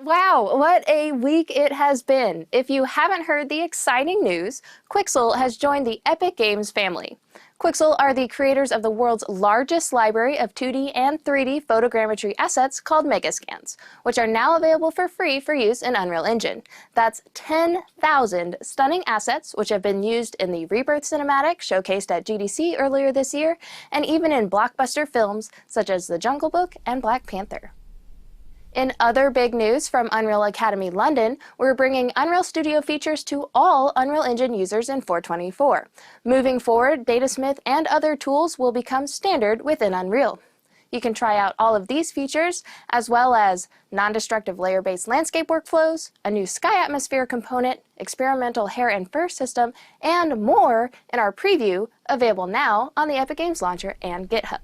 Wow, what a week it has been. If you haven't heard the exciting news, Quixel has joined the Epic Games family. Quixel are the creators of the world's largest library of 2D and 3D photogrammetry assets called Megascans, which are now available for free for use in Unreal Engine. That's 10,000 stunning assets which have been used in the Rebirth cinematic showcased at GDC earlier this year, and even in blockbuster films such as The Jungle Book and Black Panther. In other big news from Unreal Academy London, we're bringing Unreal Studio features to all Unreal Engine users in 424. Moving forward, Datasmith and other tools will become standard within Unreal. You can try out all of these features, as well as non-destructive layer-based landscape workflows, a new sky atmosphere component, experimental hair and fur system, and more in our preview, available now on the Epic Games Launcher and GitHub.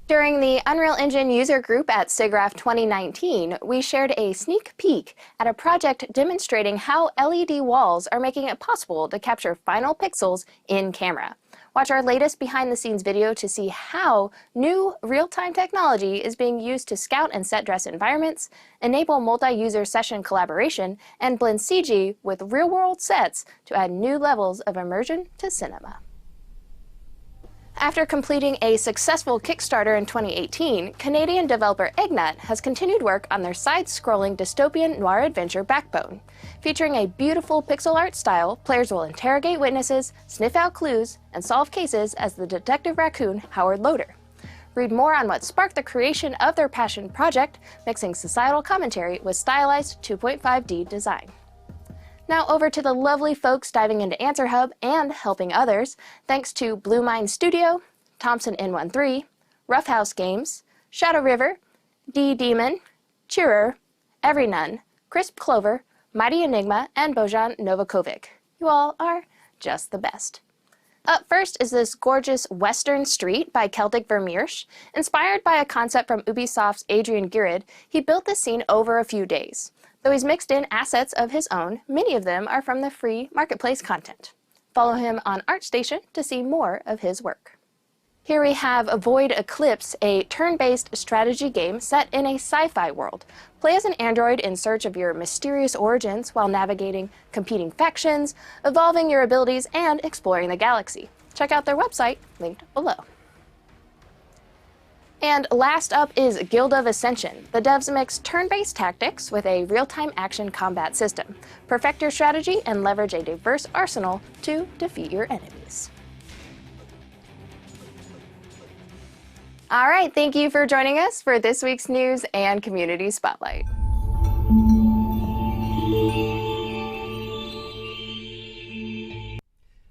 During the Unreal Engine user group at SIGGRAPH 2019, we shared a sneak peek at a project demonstrating how LED walls are making it possible to capture final pixels in camera. Watch our latest behind-the-scenes video to see how new real-time technology is being used to scout and set dress environments, enable multi-user session collaboration, and blend CG with real-world sets to add new levels of immersion to cinema. After completing a successful Kickstarter in 2018, Canadian developer Eggnut has continued work on their side-scrolling dystopian noir adventure Backbone. Featuring a beautiful pixel art style, players will interrogate witnesses, sniff out clues, and solve cases as the detective raccoon Howard Loader. Read more on what sparked the creation of their passion project, mixing societal commentary with stylized 2.5D design. Now over to the lovely folks diving into AnswerHub and helping others, thanks to Blue Mind Studio, Thompson N13, Roughhouse Games, Shadow River, D-Demon, Cheerer, Every Nun, Crisp Clover, Mighty Enigma, and Bojan Novakovic. You all are just the best. Up first is this gorgeous Western Street by Celtic Vermeersch. Inspired by a concept from Ubisoft's Adrian Girid, he built this scene over a few days. Though he's mixed in assets of his own, many of them are from the free Marketplace content. Follow him on ArtStation to see more of his work. Here we have Void Eclipse, a turn-based strategy game set in a sci-fi world. Play as an android in search of your mysterious origins while navigating competing factions, evolving your abilities, and exploring the galaxy. Check out their website, linked below. And last up is Guild of Ascension. The devs mix turn-based tactics with a real-time action combat system. Perfect your strategy and leverage a diverse arsenal to defeat your enemies. All right, thank you for joining us for this week's news and community spotlight.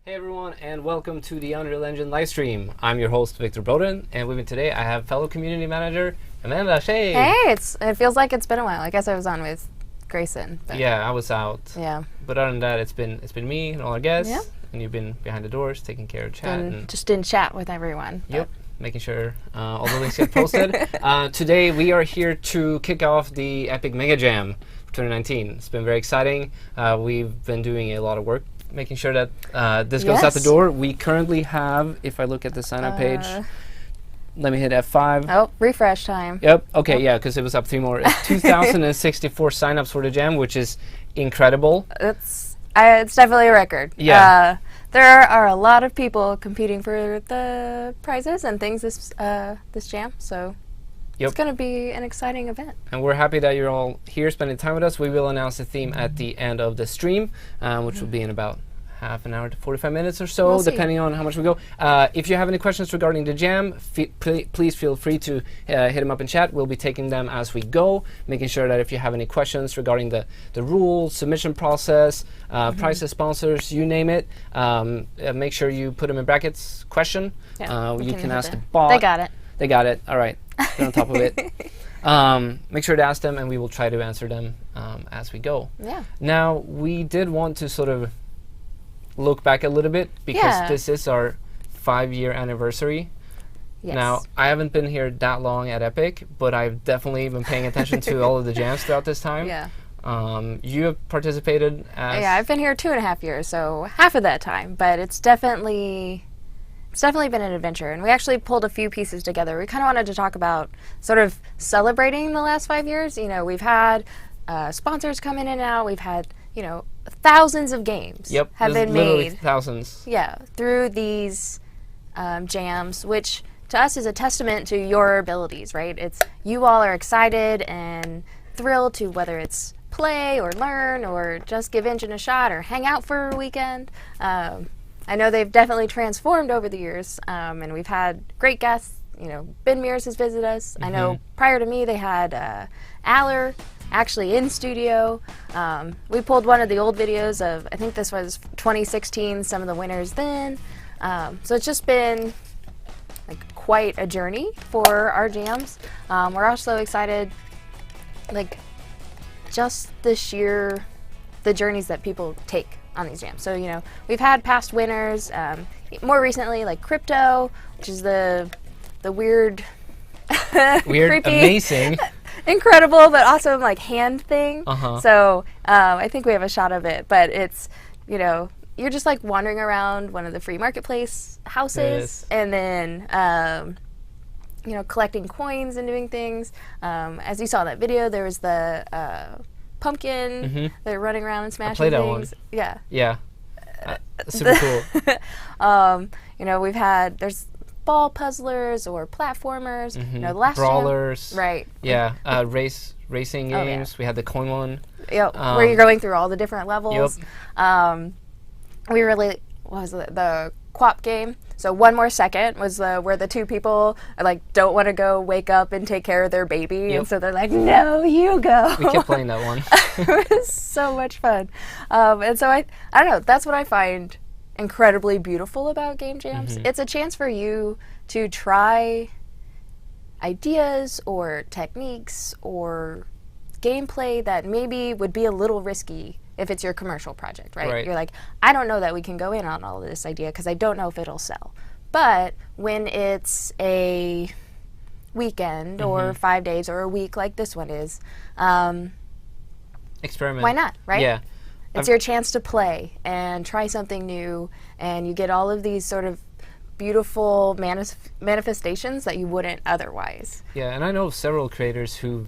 Hey everyone, and welcome to the Unreal Engine livestream. I'm your host, Victor Broden, and with me today I have fellow community manager, Amanda Shea. Hey, it feels like it's been a while. I guess I was on with Grayson. But yeah, I was out. Yeah. But other than that, it's been me and all our guests, yeah. And you've been behind the doors, taking care of chat. And just didn't chat with everyone. Yep, making sure all the links get posted. Today we are here to kick off the Epic Mega Jam for 2019. It's been very exciting. We've been doing a lot of work making sure that this goes out the door. We currently have, if I look at the sign-up page, let me hit F5. Oh, refresh time. Yep. Okay, yeah, because it was up 3 more. 2,064 sign-ups for the jam, which is incredible. It's definitely a record. Yeah. There are a lot of people competing for the prizes and things this jam, so it's going to be an exciting event. And we're happy that you're all here spending time with us. We will announce the theme at the end of the stream, which will be in about half an hour to 45 minutes or so, depending on how much we go. If you have any questions regarding the jam, please feel free to hit them up in chat. We'll be taking them as we go, making sure that if you have any questions regarding the rules, submission process, prizes, sponsors, you name it, make sure you put them in brackets, question. Yeah, you can ask the bot. They got it. They got it. All right. Get on top of it. Make sure to ask them, and we will try to answer them as we go. Yeah. Now, we did want to sort of look back a little bit, because this is our 5-year anniversary. Yes. Now, I haven't been here that long at Epic, but I've definitely been paying attention to all of the jams throughout this time. Yeah. You have participated as... Yeah, I've been here 2.5 years, so half of that time, but it's definitely been an adventure, and we actually pulled a few pieces together. We kind of wanted to talk about sort of celebrating the last 5 years. You know, we've had sponsors come in and out. We've had, you know, thousands of games Yep, have there's been literally made. thousands. Yeah, through these jams, which to us is a testament to your abilities, right? It's you all are excited and thrilled to whether it's play or learn or just give Engine a shot or hang out for a weekend. I know they've definitely transformed over the years, and we've had great guests. You know, Ben Mears has visited us. I know prior to me they had Aller actually in studio. We pulled one of the old videos of, I think this was 2016, some of the winners then. So it's just been like quite a journey for our jams. We're also excited, like just this year, the journeys that people take on these jams. So, you know, we've had past winners, more recently like Crypto, which is the weird, creepy, amazing, incredible, but also like hand thing. Uh-huh. So I think we have a shot of it, but it's, you know, you're just like wandering around one of the free marketplace houses Yes. and then, you know, collecting coins and doing things. As you saw in that video, there was the pumpkin. They're running around and smashing played that things. one. Yeah. Yeah, super cool. You know, there's ball puzzlers or platformers. You know, the last Brawlers. jam, right? Yeah, racing Oh, games. yeah. We had the coin one. Yep, where you're going through all the different levels. Yep. We really, what was it, the Quap game. So One More Second was where the two people are like don't want to go wake up and take care of their baby, Yep. and so they're like, no, you go. We kept playing that one. It was so much fun, and so I don't know. That's what I find incredibly beautiful about game jams. It's a chance for you to try ideas or techniques or gameplay that maybe would be a little risky if it's your commercial project, right? Right. You're like, I don't know that we can go in on all of this idea because I don't know if it'll sell. But when it's a weekend or 5 days or a week like this one is, Experiment. why not, right? Yeah. It's your chance to play and try something new, and you get all of these sort of beautiful manifestations that you wouldn't otherwise. Yeah, and I know several creators who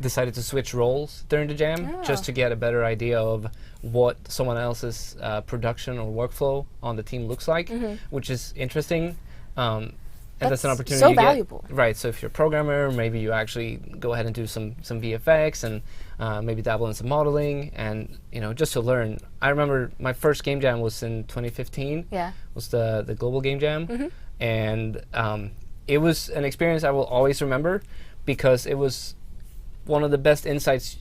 decided to switch roles during the jam just to get a better idea of what someone else's production or workflow on the team looks like, which is interesting. And that's an opportunity so you get. valuable. Right, so if you're a programmer, maybe you actually go ahead and do some VFX and maybe dabble in some modeling and, you know, just to learn. I remember my first game jam was in 2015. Yeah. Was the Global Game Jam. And it was an experience I will always remember because it was one of the best insights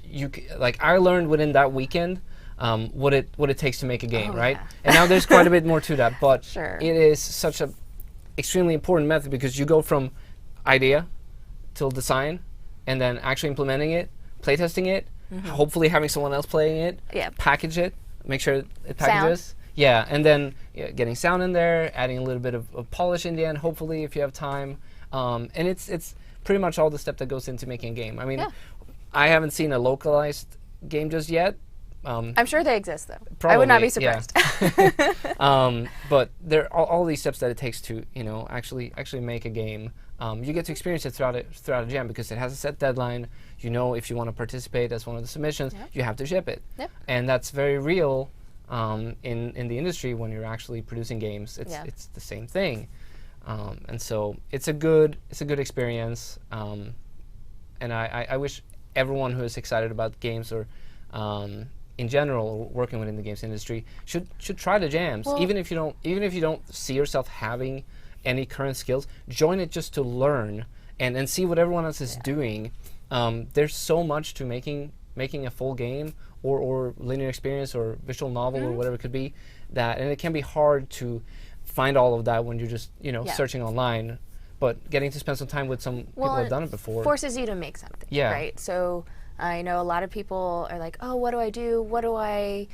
like I learned within that weekend what it takes to make a game, right? Yeah. And now there's quite a bit more to that, but Sure. it is such a extremely important method because you go from idea till design and then actually implementing it, playtesting it, hopefully having someone else playing it, Yeah. package it, make sure it packages. Yeah, and then getting sound in there, adding a little bit of polish in the end, hopefully if you have time. And it's pretty much all the step that goes into making a game. I mean, Yeah. I haven't seen a localized game just yet. I'm sure they exist, though. Probably, I would not be yeah. surprised. But there are all these steps that it takes to, you know, actually make a game. You get to experience it throughout a jam because it has a set deadline. You know, if you want to participate as one of the submissions, you have to ship it, and that's very real in the industry when you're actually producing games. It's the same thing, and so it's a good experience. And I wish everyone who is excited about games or in general working within the games industry should try the jams. Well, even if you don't see yourself having any current skills, join it just to learn and see what everyone else is doing. There's so much to making a full game or linear experience or visual novel or whatever it could be, and it can be hard to find all of that when you're just searching online. But getting to spend some time with some people who have done it before forces you to make something, Yeah. right? So I know a lot of people are like, oh, what do I do? What do I,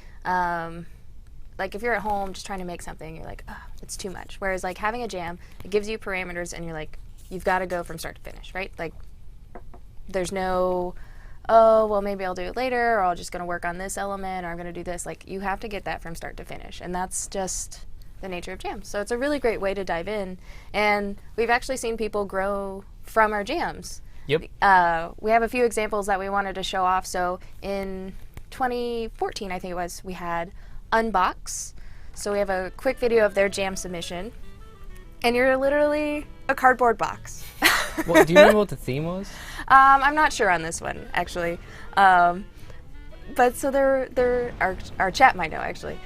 like if you're at home just trying to make something, you're like, oh, it's too much. Whereas like having a jam, it gives you parameters and you're like, you've got to go from start to finish, right? Like there's no, oh, well, maybe I'll do it later, or I'm just going to work on this element, or I'm going to do this. Like you have to get that from start to finish. And that's just the nature of jams. So it's a really great way to dive in. And we've actually seen people grow from our jams. Yep. We have a few examples that we wanted to show off. So in 2014, I think it was, we had Unbox. So we have a quick video of their jam submission. And you're literally a cardboard box. Well, do you remember what the theme was? I'm not sure on this one, actually. But so our chat might know, actually.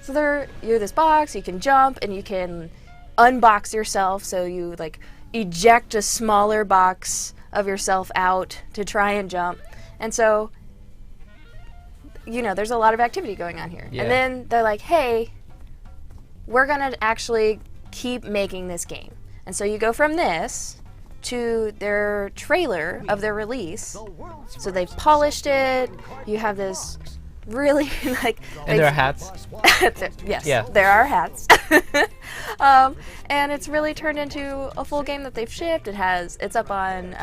So you're this box, you can jump, and you can unbox yourself. So you like eject a smaller box of yourself out to try and jump. And so, you know, there's a lot of activity going on here. Yeah. And then they're like, hey, we're going to actually keep making this game. And so you go from this to their trailer of their release. So they've polished it. You have this really like... And there are hats. Yes, Yeah. there are hats. And it's really turned into a full game that they've shipped. It's up on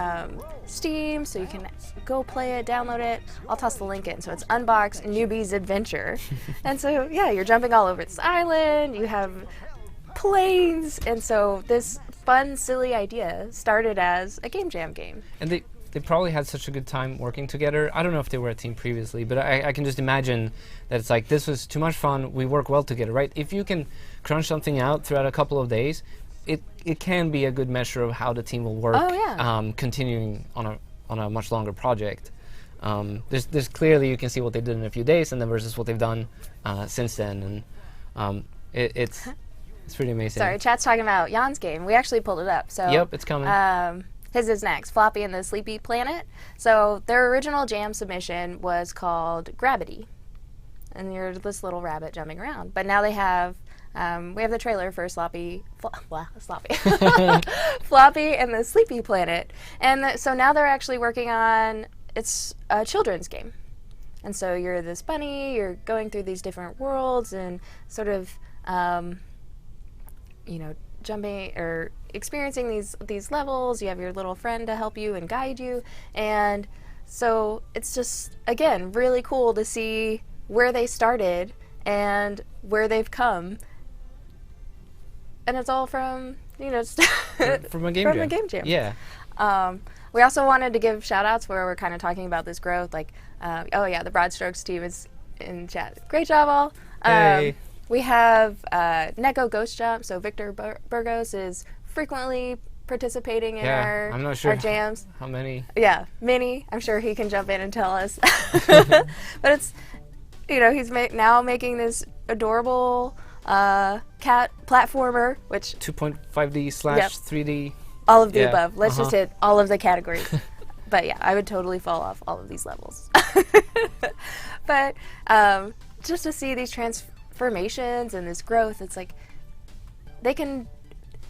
Steam, so you can go play it, download it. I'll toss the link in. So it's Unbox Newbie's Adventure. And so, yeah, you're jumping all over this island. You have planes. And so this fun, silly idea started as a game jam game. And they probably had such a good time working together. I don't know if they were a team previously, but I can just imagine that it's like, this was too much fun, we work well together, right? If you can crunch something out throughout a couple of days, it can be a good measure of how the team will work, continuing on a much longer project. There's clearly, you can see what they did in a few days and then versus what they've done since then, and it's pretty amazing. Sorry, chat's talking about Jan's game. We actually pulled it up. So yep, it's coming. His is next, Floppy and the Sleepy Planet. So their original jam submission was called Gravity, and you're this little rabbit jumping around. But now they have, we have the trailer for Floppy Floppy and the Sleepy Planet, and so now they're actually working on, it's a children's game, and so you're this bunny, you're going through these different worlds and sort of, you know, jumping or experiencing these levels. You have your little friend to help you and guide you, and so it's just, again, really cool to see where they started and where they've come, and it's all from, you know, just from a game jam. Yeah. We also wanted to give shout outs where we're kind of talking about this growth, like oh yeah, the Broad Strokes team is in chat. Great job, all. Hey. We have Neko Ghost Jump, so Victor Burgos is frequently participating in I'm not sure our jams. How many? Yeah, many. I'm sure he can jump in and tell us. But it's, you know, he's now making this adorable cat platformer, which 2.5D slash 3D. All of the above. Let's just hit all of the categories. But yeah, I would totally fall off all of these levels. But just to see these transformations and this growth, it's like they can,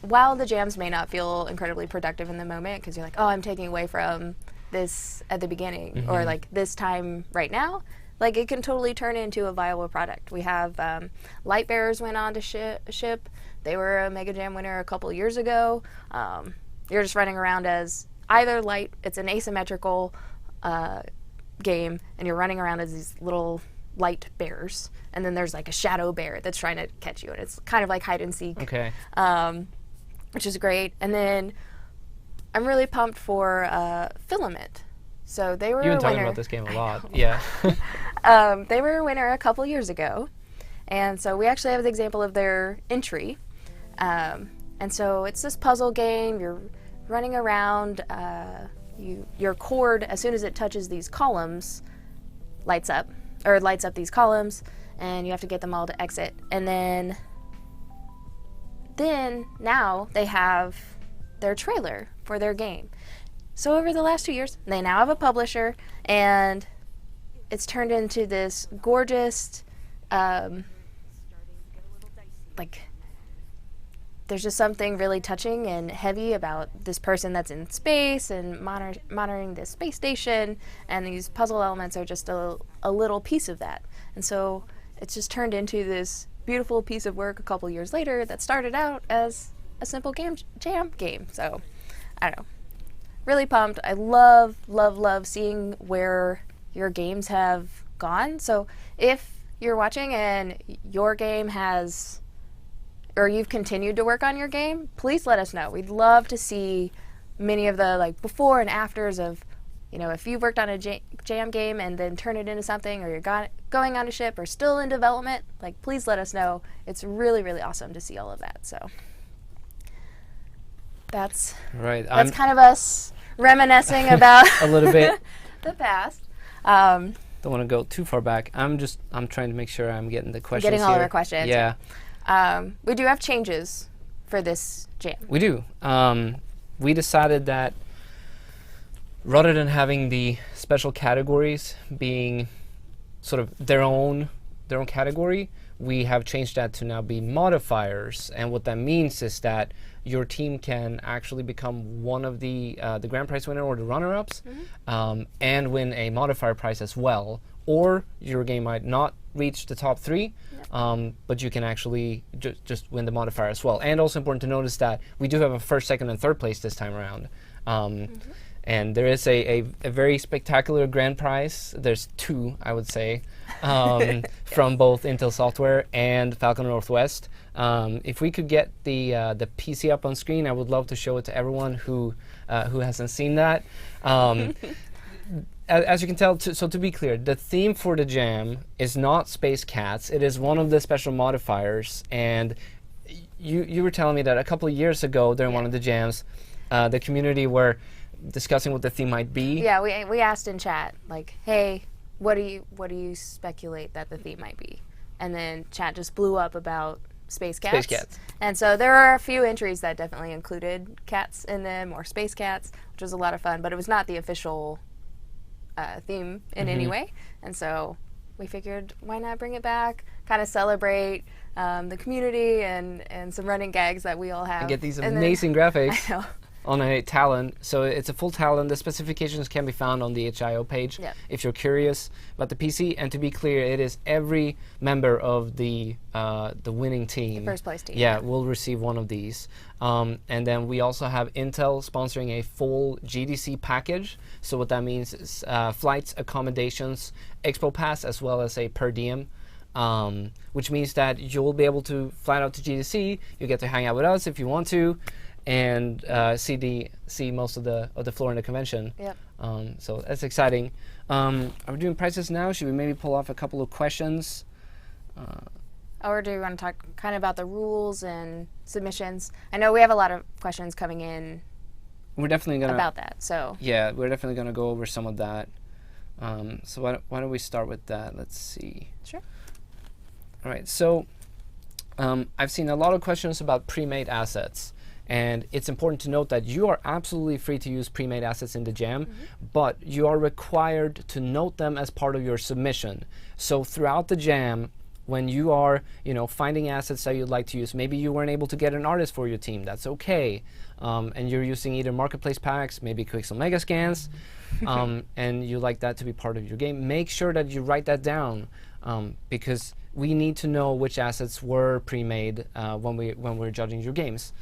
while the jams may not feel incredibly productive in the moment because you're like, oh, I'm taking away from this at the beginning, or like this time right now, like it can totally turn into a viable product. We have Light Bearers went on to ship. They were a Mega Jam winner a couple years ago. You're just running around as either light, it's an asymmetrical game, and you're running around as these little light bears, and then there's like a shadow bear that's trying to catch you, and it's kind of like hide and seek. Okay. Which is great. And then I'm really pumped for Filament. So they were You've been a talking winner. about this game a lot. Yeah. They were a winner a couple years ago, and so we actually have the example of their entry. And so it's this puzzle game. You're running around. Your cord, as soon as it touches these columns, lights up these columns, and you have to get them all to exit. And then now they have their trailer for their game. So over the last 2 years, they now have a publisher, and it's turned into this gorgeous, like, there's just something really touching and heavy about this person that's in space and monitoring this space station, and these puzzle elements are just a little piece of that. And so it's just turned into this beautiful piece of work a couple years later that started out as a simple jam game. So, I don't know. Really pumped. I love seeing where your games have gone. So if you're watching and your game has, or you've continued to work on your game, please let us know. We'd love to see many of the like before and afters of, you know, if you've worked on a jam game and then turn it into something, or you're going on a ship or still in development, like please let us know. It's really, really awesome to see all of that. So that's kind of us reminiscing about a little bit the past. Don't want to go too far back. I'm trying to make sure I'm getting the questions. Getting all here. of our questions. Yeah. We do have changes for this jam. We do. We decided that rather than having the special categories being sort of their own category, we have changed that to now be modifiers. And what that means is that your team can actually become one of the grand prize winner or the runner-ups, and win a modifier prize as well. Or your game might not reach the top 3, but you can actually just win the modifier as well. And also important to notice that we do have a first, second, and third place this time around. And there is a very spectacular grand prize. There's 2, I would say, from both Intel Software and Falcon Northwest. If we could get the PC up on screen, I would love to show it to everyone who hasn't seen that. As you can tell, so to be clear, the theme for the jam is not Space Cats. It is one of the special modifiers. And you were telling me that a couple of years ago during one of the jams, the community were discussing what the theme might be. Yeah, we asked in chat, like, hey, what do you speculate that the theme might be? And then chat just blew up about Space Cats. Space Cats. And so there are a few entries that definitely included cats in them, or Space Cats, which was a lot of fun, but it was not the official theme in any way. And so we figured, why not bring it back, kind of celebrate the community and some running gags that we all have. And get these amazing graphics. I know. On a Talon. So it's a full Talon. The specifications can be found on the HIO page if you're curious about the PC. And to be clear, it is every member of the winning team. The first place team. Yeah, will receive one of these. And then we also have Intel sponsoring a full GDC package. So what that means is flights, accommodations, Expo Pass, as well as a per diem. Which means that you'll be able to fly out to GDC. You get to hang out with us if you want to, and see most of the floor in the convention. Yep. So that's exciting. Are we doing prices now? Should we maybe pull off a couple of questions? Or do you want to talk kind of about the rules and submissions? I know we have a lot of questions coming in. We're definitely gonna about that. So yeah, we're definitely gonna go over some of that. So why don't we start with that? Let's see. Sure. All right. So I've seen a lot of questions about pre-made assets. And it's important to note that you are absolutely free to use pre-made assets in the jam, but you are required to note them as part of your submission. So throughout the jam, when you are, finding assets that you'd like to use, maybe you weren't able to get an artist for your team. That's okay. And you're using either marketplace packs, maybe Quixel Mega Scans, and you like that to be part of your game. Make sure that you write that down, because we need to know which assets were pre-made when we're judging your games.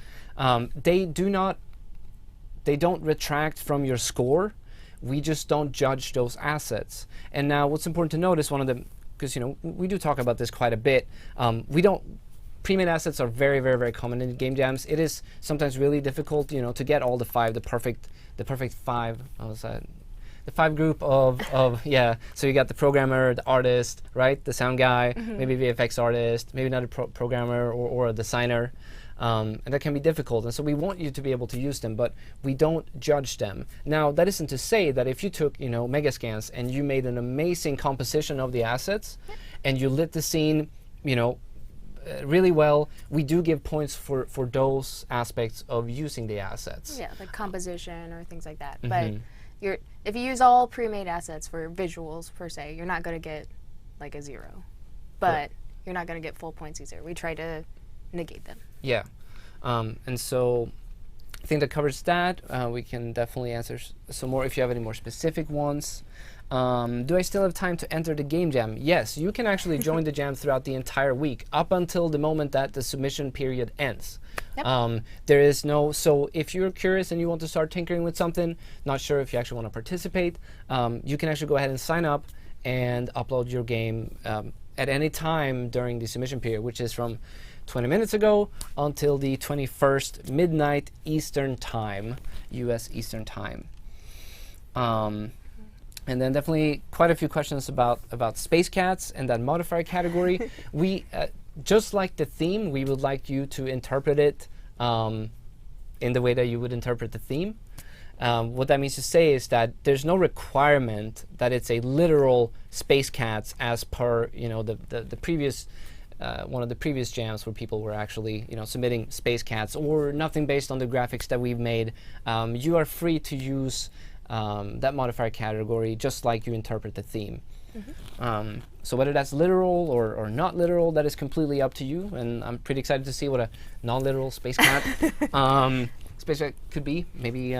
They don't retract from your score. We just don't judge those assets. And now what's important to note is because we do talk about this quite a bit. Pre-made assets are very, very, very common in game jams. It is sometimes really difficult, to get all the perfect 5. The 5 group of yeah. So you got the programmer, the artist, right? The sound guy, maybe VFX artist, maybe another programmer or a designer. And that can be difficult, and so we want you to be able to use them, but we don't judge them. Now, that isn't to say that if you took, Mega Scans and you made an amazing composition of the assets, and you lit the scene, really well, we do give points for those aspects of using the assets. Yeah, like composition or things like that. But if you use all pre-made assets for visuals per se, you're not going to get like a 0, but you're not going to get full points either. We try to negate them. Yeah, and so I think that covers that. We can definitely answer some more if you have any more specific ones. Do I still have time to enter the game jam? Yes, you can actually join the jam throughout the entire week, up until the moment that the submission period ends. Yep. There is no, so if you're curious and you want to start tinkering with something, not sure if you actually want to participate, you can actually go ahead and sign up and upload your game at any time during the submission period, which is from 20 minutes ago until the 21st midnight Eastern Time, U.S. Eastern Time. And then definitely quite a few questions about Space Cats and that modifier category. We, just like the theme, we would like you to interpret it in the way that you would interpret the theme. What that means to say is that there's no requirement that it's a literal Space Cats as per the previous one of the previous jams where people were actually submitting Space Cats, or nothing based on the graphics that we've made. You are free to use that modifier category just like you interpret the theme. So whether that's literal or not literal, that is completely up to you, and I'm pretty excited to see what a non-literal Space Cat Space Cat could be. Maybe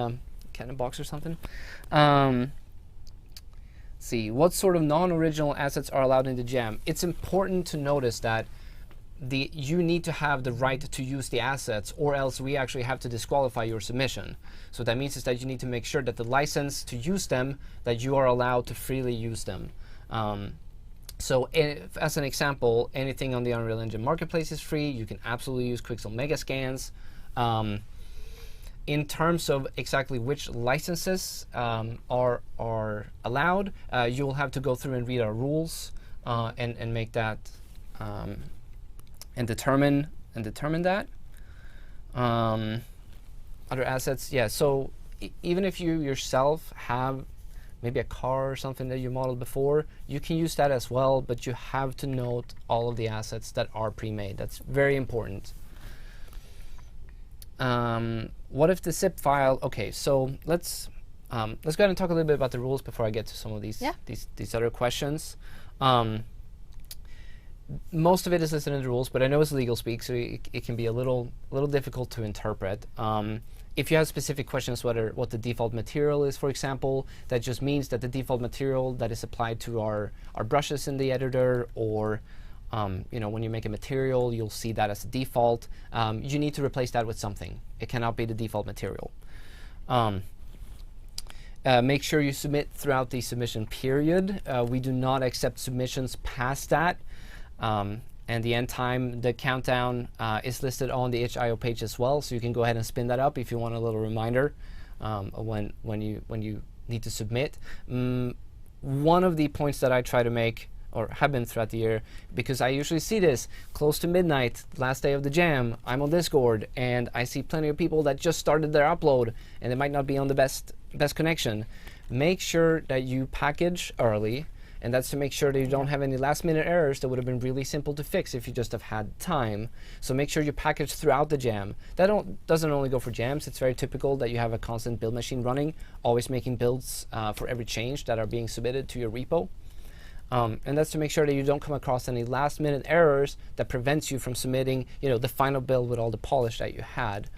cat in a box or something. See, what sort of non-original assets are allowed in the jam? It's important to notice that you need to have the right to use the assets, or else we actually have to disqualify your submission. So what that means is that you need to make sure that the license to use them, that you are allowed to freely use them. So as an example, anything on the Unreal Engine Marketplace is free. You can absolutely use Quixel Megascans. In terms of exactly which licenses are allowed, you will have to go through and read our rules and make that and determine that. Other assets, yeah. So even if you yourself have maybe a car or something that you modeled before, you can use that as well, but you have to note all of the assets that are pre-made. That's very important. What if the zip file? Okay, so let's go ahead and talk a little bit about the rules before I get to some of these these other questions. Most of it is listed in the rules, but I know it's legal speak, so it can be a little difficult to interpret. If you have specific questions, what the default material is, for example, that just means that the default material that is applied to our brushes in the editor, or when you make a material, you'll see that as a default. You need to replace that with something. It cannot be the default material. Make sure you submit throughout the submission period. We do not accept submissions past that. And the end time, the countdown is listed on the itch.io page as well, so you can go ahead and spin that up if you want a little reminder of when you need to submit. One of the points that I try to make, or have been throughout the year, because I usually see this close to midnight, last day of the jam, I'm on Discord, and I see plenty of people that just started their upload, and they might not be on the best connection. Make sure that you package early, and that's to make sure that you don't have any last-minute errors that would have been really simple to fix if you just have had time. So make sure you package throughout the jam. That doesn't only go for jams. It's very typical that you have a constant build machine running, always making builds for every change that are being submitted to your repo. And that's to make sure that you don't come across any last-minute errors that prevents you from submitting, the final build with all the polish that you had.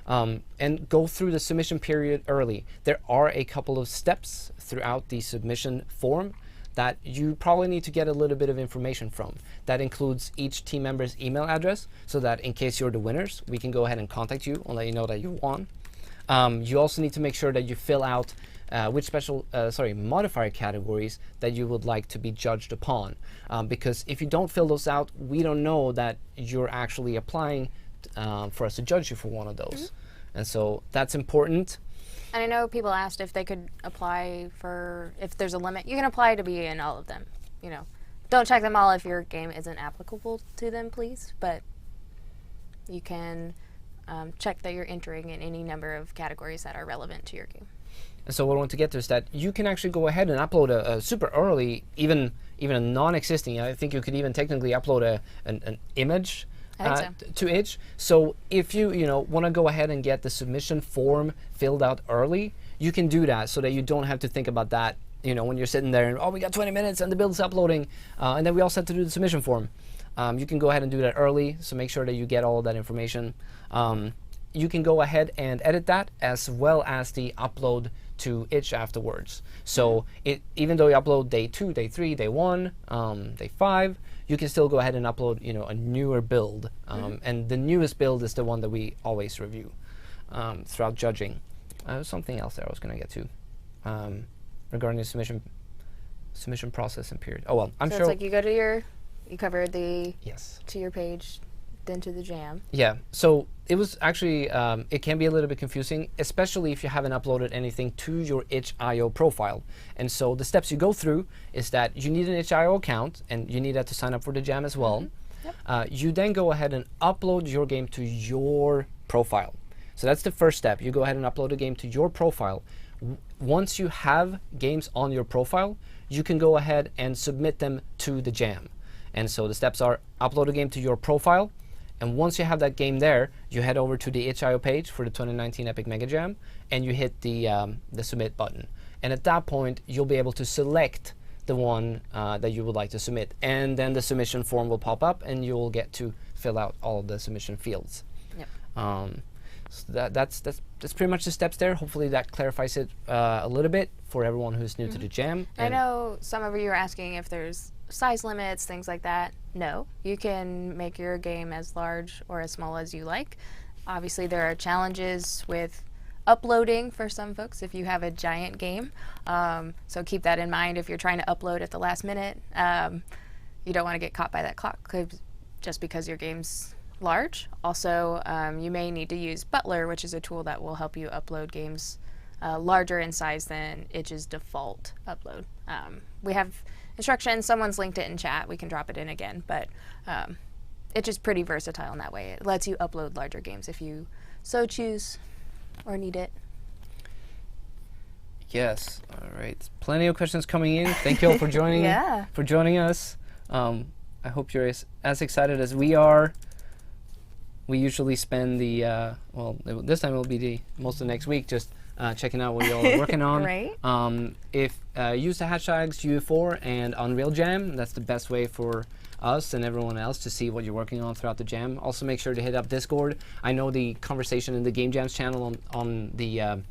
And go through the submission period early. There are a couple of steps throughout the submission form that you probably need to get a little bit of information from. That includes each team member's email address, so that in case you're the winners, we can go ahead and contact you and let you know that you won. You also need to make sure that you fill out which modifier categories that you would like to be judged upon. Because if you don't fill those out, we don't know that you're actually applying for us to judge you for one of those. And so that's important. And I know people asked if they could apply for, if there's a limit. You can apply to be in all of them. Don't check them all if your game isn't applicable to them, please. But you can check that you're entering in any number of categories that are relevant to your game. And so what I want to get to is that you can actually go ahead and upload a super early, even a non-existing. I think you could even technically upload an image to itch. So if you want to go ahead and get the submission form filled out early, you can do that so that you don't have to think about that when you're sitting there and, oh, we got 20 minutes and the build's uploading, and then we also have to do the submission form. You can go ahead and do that early, so make sure that you get all of that information. You can go ahead and edit that, as well as the upload to itch afterwards. So even though you upload day 2, day 3, day 1, day 5, you can still go ahead and upload a newer build. And the newest build is the one that we always review throughout judging. Something else that I was going to get to regarding the submission process and period. Oh, well, I'm sure. So it's like you go to you cover the yes to your page, then to the jam. Yeah, so it was actually, it can be a little bit confusing, especially if you haven't uploaded anything to your itch.io profile. And so the steps you go through is that you need an itch.io account, and you need that to sign up for the jam as well. Yep. You then go ahead and upload your game to your profile. So that's the first step. You go ahead and upload a game to your profile. Once you have games on your profile, you can go ahead and submit them to the jam. And so the steps are upload a game to your profile, and once you have that game there, you head over to the itch.io page for the 2019 Epic Mega Jam, and you hit the submit button. And at that point, you'll be able to select the one that you would like to submit, and then the submission form will pop up, and you will get to fill out all of the submission fields. Yep. So that's pretty much the steps there. Hopefully that clarifies it a little bit for everyone who's new to the jam. I know some of you are asking if there's size limits, things like that. No, you can make your game as large or as small as you like. Obviously, there are challenges with uploading for some folks if you have a giant game. So keep that in mind if you're trying to upload at the last minute. You don't want to get caught by that clock just because your game's large. Also, you may need to use Butler, which is a tool that will help you upload games larger in size than Itch's default upload. We have instructions. Someone's linked it in chat. We can drop it in again. But Itch is pretty versatile in that way. It lets you upload larger games if you so choose or need it. Yes. All right. Plenty of questions coming in. Thank you all for joining. Yeah. For joining us. I hope you're as excited as we are. We usually spend the this time it will be most of next week just checking out what y'all are working on. Right. Use the hashtags UE4 and Unreal Jam. That's the best way for us and everyone else to see what you're working on throughout the jam. Also, make sure to hit up Discord. I know the conversation in the Game Jams channel on the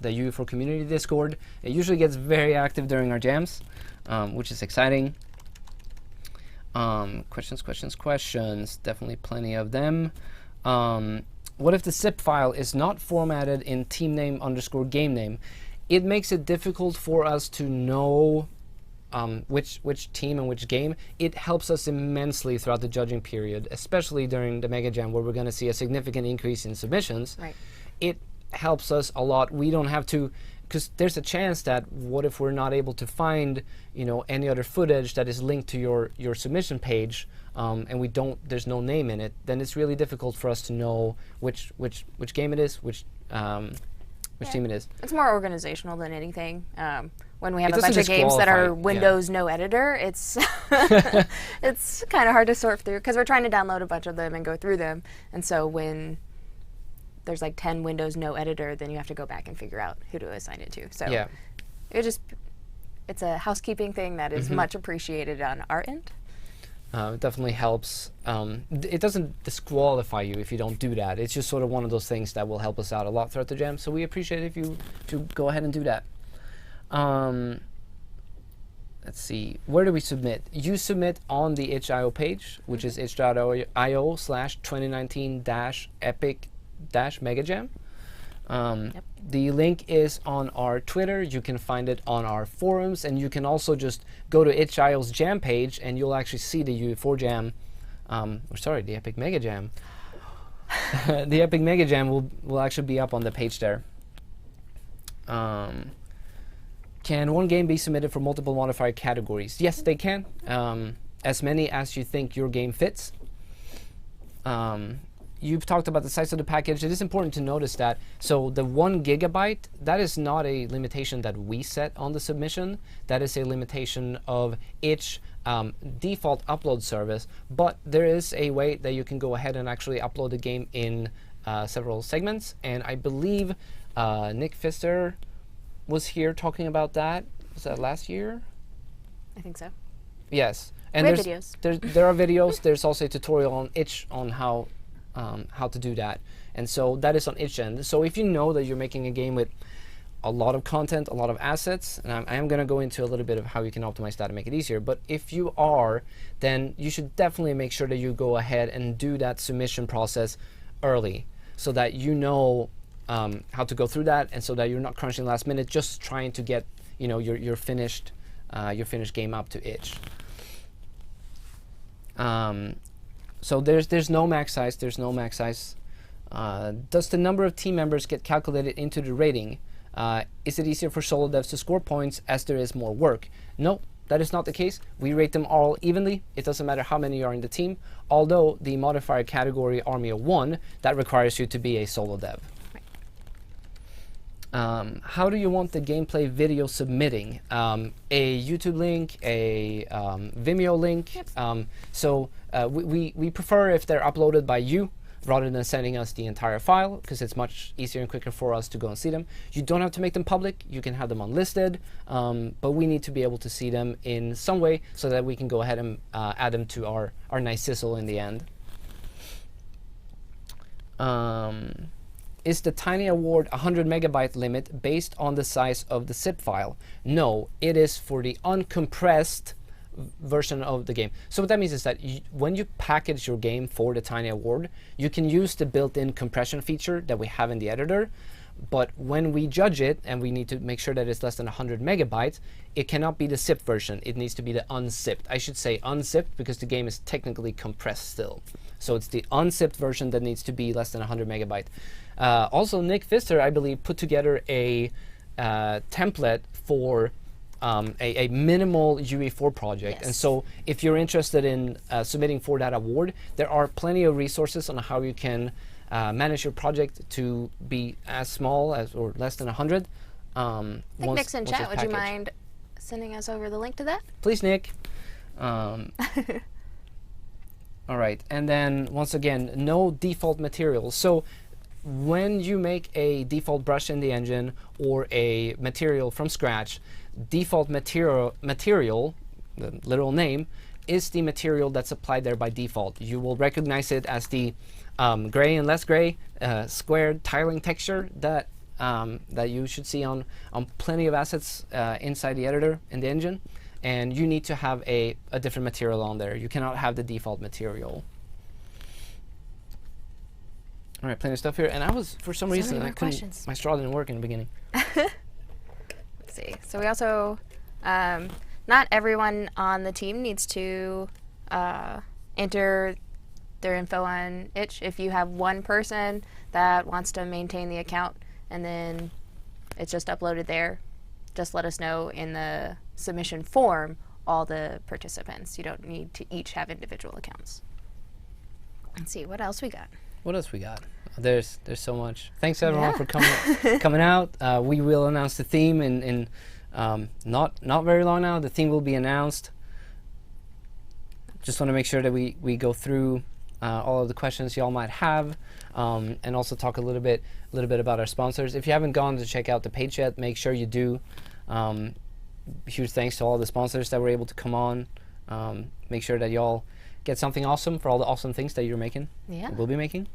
UE4 community Discord. It usually gets very active during our jams, which is exciting. Questions. Definitely plenty of them. What if the zip file is not formatted in team name _ game name? It makes it difficult for us to know which team and which game. It helps us immensely throughout the judging period, especially during the Mega Jam where we're going to see a significant increase in submissions. Right. It helps us a lot. We don't have to, because there's a chance that what if we're not able to find any other footage that is linked to your submission page, and there's no name in it, then it's really difficult for us to know which game it is, which team it is. It's more organizational than anything. When we have It a bunch of doesn't games that are disqualify, Windows no editor, it's it's kind of hard to sort through because we're trying to download a bunch of them and go through them. And so when there's like 10 Windows no editor, then you have to go back and figure out who to assign it to. So Yeah. it's a housekeeping thing that is much appreciated on our end. It definitely helps. It doesn't disqualify you if you don't do that. It's just sort of one of those things that will help us out a lot throughout the jam. So we appreciate it if you go ahead and do that. Let's see. Where do we submit? You submit on the itch.io page, which is itch.io/2019-epic-megajam. The link is on our Twitter. You can find it on our forums, and you can also just go to itch.io's jam page, and you'll actually see the UE4 jam. The Epic Mega Jam. The Epic Mega Jam will actually be up on the page there. Can one game be submitted for multiple modifier categories? Yes, they can. As many as you think your game fits. You've talked about the size of the package. It is important to notice that. So the 1 GB, that is not a limitation that we set on the submission. That is a limitation of Itch default upload service. But there is a way that you can go ahead and actually upload the game in several segments. And I believe Nick Pfister was here talking about that. Was that last year? I think so. Yes. And We have videos. There are videos. There's also a tutorial on Itch on how to do that. And so that is on Itch end. So if you know that you're making a game with a lot of content, a lot of assets, and I am going to go into a little bit of how you can optimize that and make it easier. But if you are, then you should definitely make sure that you go ahead and do that submission process early so that you know how to go through that, and so that you're not crunching last minute just trying to get your finished game up to Itch. So there's no max size. There's no max size. Does the number of team members get calculated into the rating? Is it easier for solo devs to score points as there is more work? No, that is not the case. We rate them all evenly. It doesn't matter how many are in the team, although the modifier category Army of One, that requires you to be a solo dev. How do you want the gameplay video submitting? A YouTube link, a Vimeo link. Yep. So we prefer if they're uploaded by you rather than sending us the entire file, because it's much easier and quicker for us to go and see them. You don't have to make them public. You can have them unlisted, but we need to be able to see them in some way so that we can go ahead and add them to our nice sizzle in the end. Is the Tiny Award 100 megabyte limit based on the size of the zip file? No, it is for the uncompressed version of the game. So what that means is that when you package your game for the Tiny Award, you can use the built-in compression feature that we have in the editor. But when we judge it, and we need to make sure that it's less than 100 megabytes, it cannot be the zipped version. It needs to be the unzipped. I should say unzipped because the game is technically compressed still. So it's the unzipped version that needs to be less than 100 megabytes. Also, Nick Pfister, I believe, put together a template for a minimal UE4 project. Yes. And so if you're interested in submitting for that award, there are plenty of resources on how you can manage your project to be as small as or less than 100. I think Nick's in chat. Would you mind sending us over the link to that? Please, Nick. All right, and then once again, no default materials. So when you make a default brush in the engine or a material from scratch, default material, the literal name, is the material that's applied there by default. You will recognize it as the gray and less gray squared tiling texture that that you should see on plenty of assets inside the editor in the engine. And you need to have a different material on there. You cannot have the default material. All right, plenty of stuff here. And I was, for some reason, my straw didn't work in the beginning. Let's see. So we also, not everyone on the team needs to enter their info on itch. If you have one person that wants to maintain the account and then it's just uploaded there, just let us know in the submission form all the participants. You don't need to each have individual accounts. Let's see, what else we got? What else we got? There's so much. Thanks everyone for coming out. We will announce the theme in not very long now. The theme will be announced. Just want to make sure that we go through all of the questions y'all might have, and also talk a little bit about our sponsors. If you haven't gone to check out the page yet, make sure you do. Huge thanks to all the sponsors that were able to come on. Make sure that y'all get something awesome for all the awesome things that you're making. Yeah. We'll be making.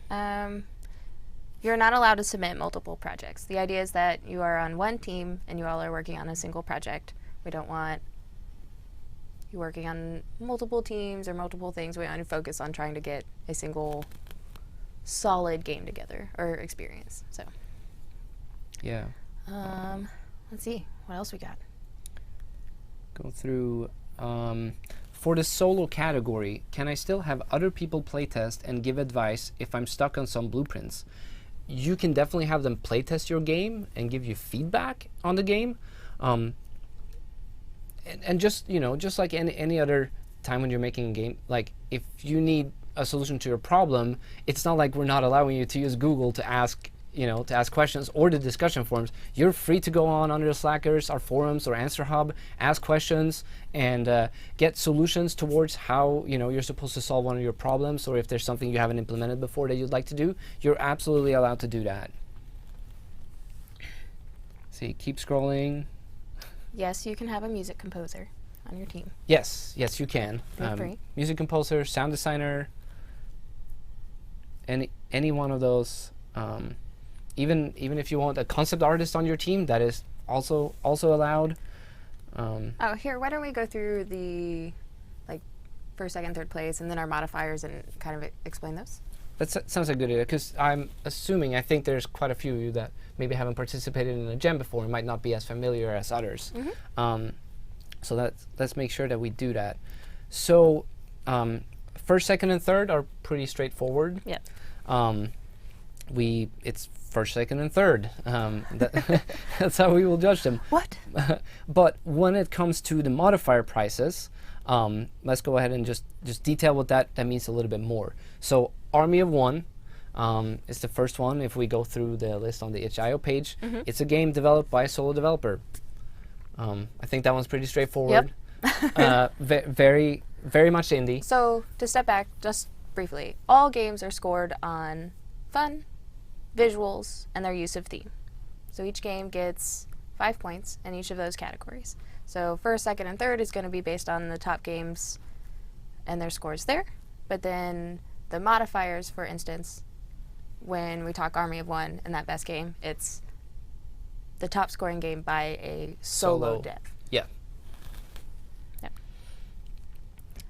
You're not allowed to submit multiple projects. The idea is that you are on one team and you all are working on a single project. We don't want you working on multiple teams or multiple things. We want to focus on trying to get a single solid game together or experience. So yeah. Let's see what else we got. Go through. For the solo category, can I still have other people playtest and give advice if I'm stuck on some blueprints? You can definitely have them playtest your game and give you feedback on the game. And just, just like any other time when you're making a game, like if you need a solution to your problem, it's not like we're not allowing you to use Google to ask questions or the discussion forums. You're free to go on under the Slackers, our forums, or Answer Hub, ask questions, and get solutions towards how you're supposed to solve one of your problems, or if there's something you haven't implemented before that you'd like to do, you're absolutely allowed to do that. See, keep scrolling. Yes, you can have a music composer on your team. Yes, you can. Feel free. Music composer, sound designer, any one of those. Even if you want a concept artist on your team, that is also allowed. Here, why don't we go through the first, second, third place, and then our modifiers, and kind of explain those? That sounds like a good idea, because I think there's quite a few of you that maybe haven't participated in a gem before and might not be as familiar as others. Mm-hmm. So let's make sure that we do that. So first, second, and third are pretty straightforward. Yep. It's first, second, and third. That's how we will judge them. What? But when it comes to the modifier prices, let's go ahead and just detail what that means a little bit more. So Army of One is the first one. If we go through the list on the itch.io page, it's a game developed by a solo developer. I think that one's pretty straightforward. Very, very much indie. So to step back just briefly, all games are scored on fun, visuals, and their use of theme. So each game gets 5 points in each of those categories. So first, second, and third is going to be based on the top games and their scores there. But then the modifiers, for instance, when we talk Army of One and that best game, it's the top scoring game by a solo dev. Yeah. Yep.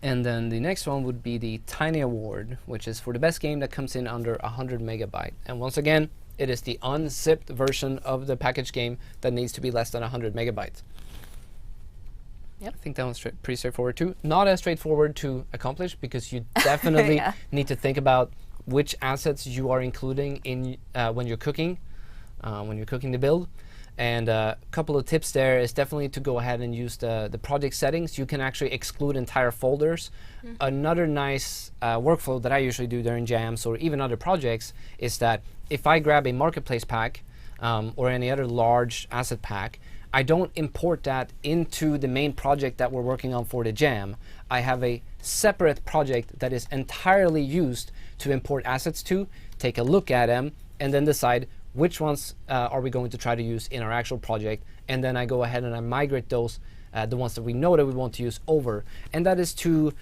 And then the next one would be the Tiny Award, which is for the best game that comes in under 100 megabyte. And once again, it is the unzipped version of the package game that needs to be less than 100 megabytes. Yep. I think that one's pretty straightforward too. Not as straightforward to accomplish because you definitely need to think about which assets you are including in when you're cooking the build. And a couple of tips there is definitely to go ahead and use the project settings. You can actually exclude entire folders. Another nice workflow that I usually do during jams or even other projects is that if I grab a marketplace pack or any other large asset pack, I don't import that into the main project that we're working on for the jam. I have a separate project that is entirely used to import assets to, take a look at them, and then decide which ones are we going to try to use in our actual project. And then I go ahead and I migrate those, the ones that we know that we want to use over. And that is to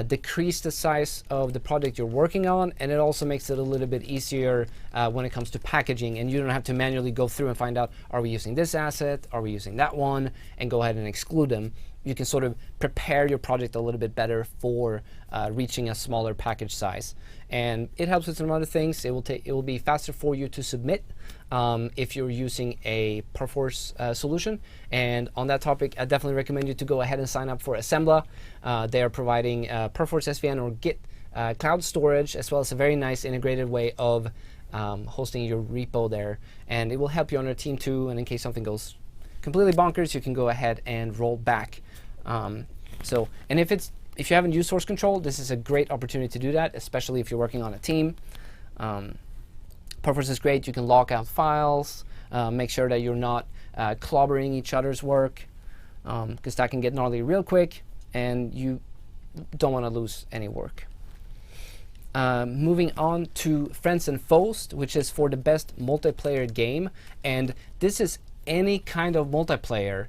decrease the size of the project you're working on, and it also makes it a little bit easier when it comes to packaging, and you don't have to manually go through and find out, are we using this asset, are we using that one, and go ahead and exclude them. You can sort of prepare your project a little bit better for reaching a smaller package size. And it helps with some other things. It will be faster for you to submit if you're using a Perforce solution. And on that topic, I definitely recommend you to go ahead and sign up for Assembla. They are providing Perforce SVN or Git cloud storage, as well as a very nice integrated way of hosting your repo there. And it will help you on your team too. And in case something goes completely bonkers, you can go ahead and roll back. And if you haven't used source control, this is a great opportunity to do that, especially if you're working on a team. Perforce is great. You can lock out files, make sure that you're not clobbering each other's work, because that can get gnarly real quick, and you don't want to lose any work. Moving on to Friends and Foes, which is for the best multiplayer game. And this is any kind of multiplayer.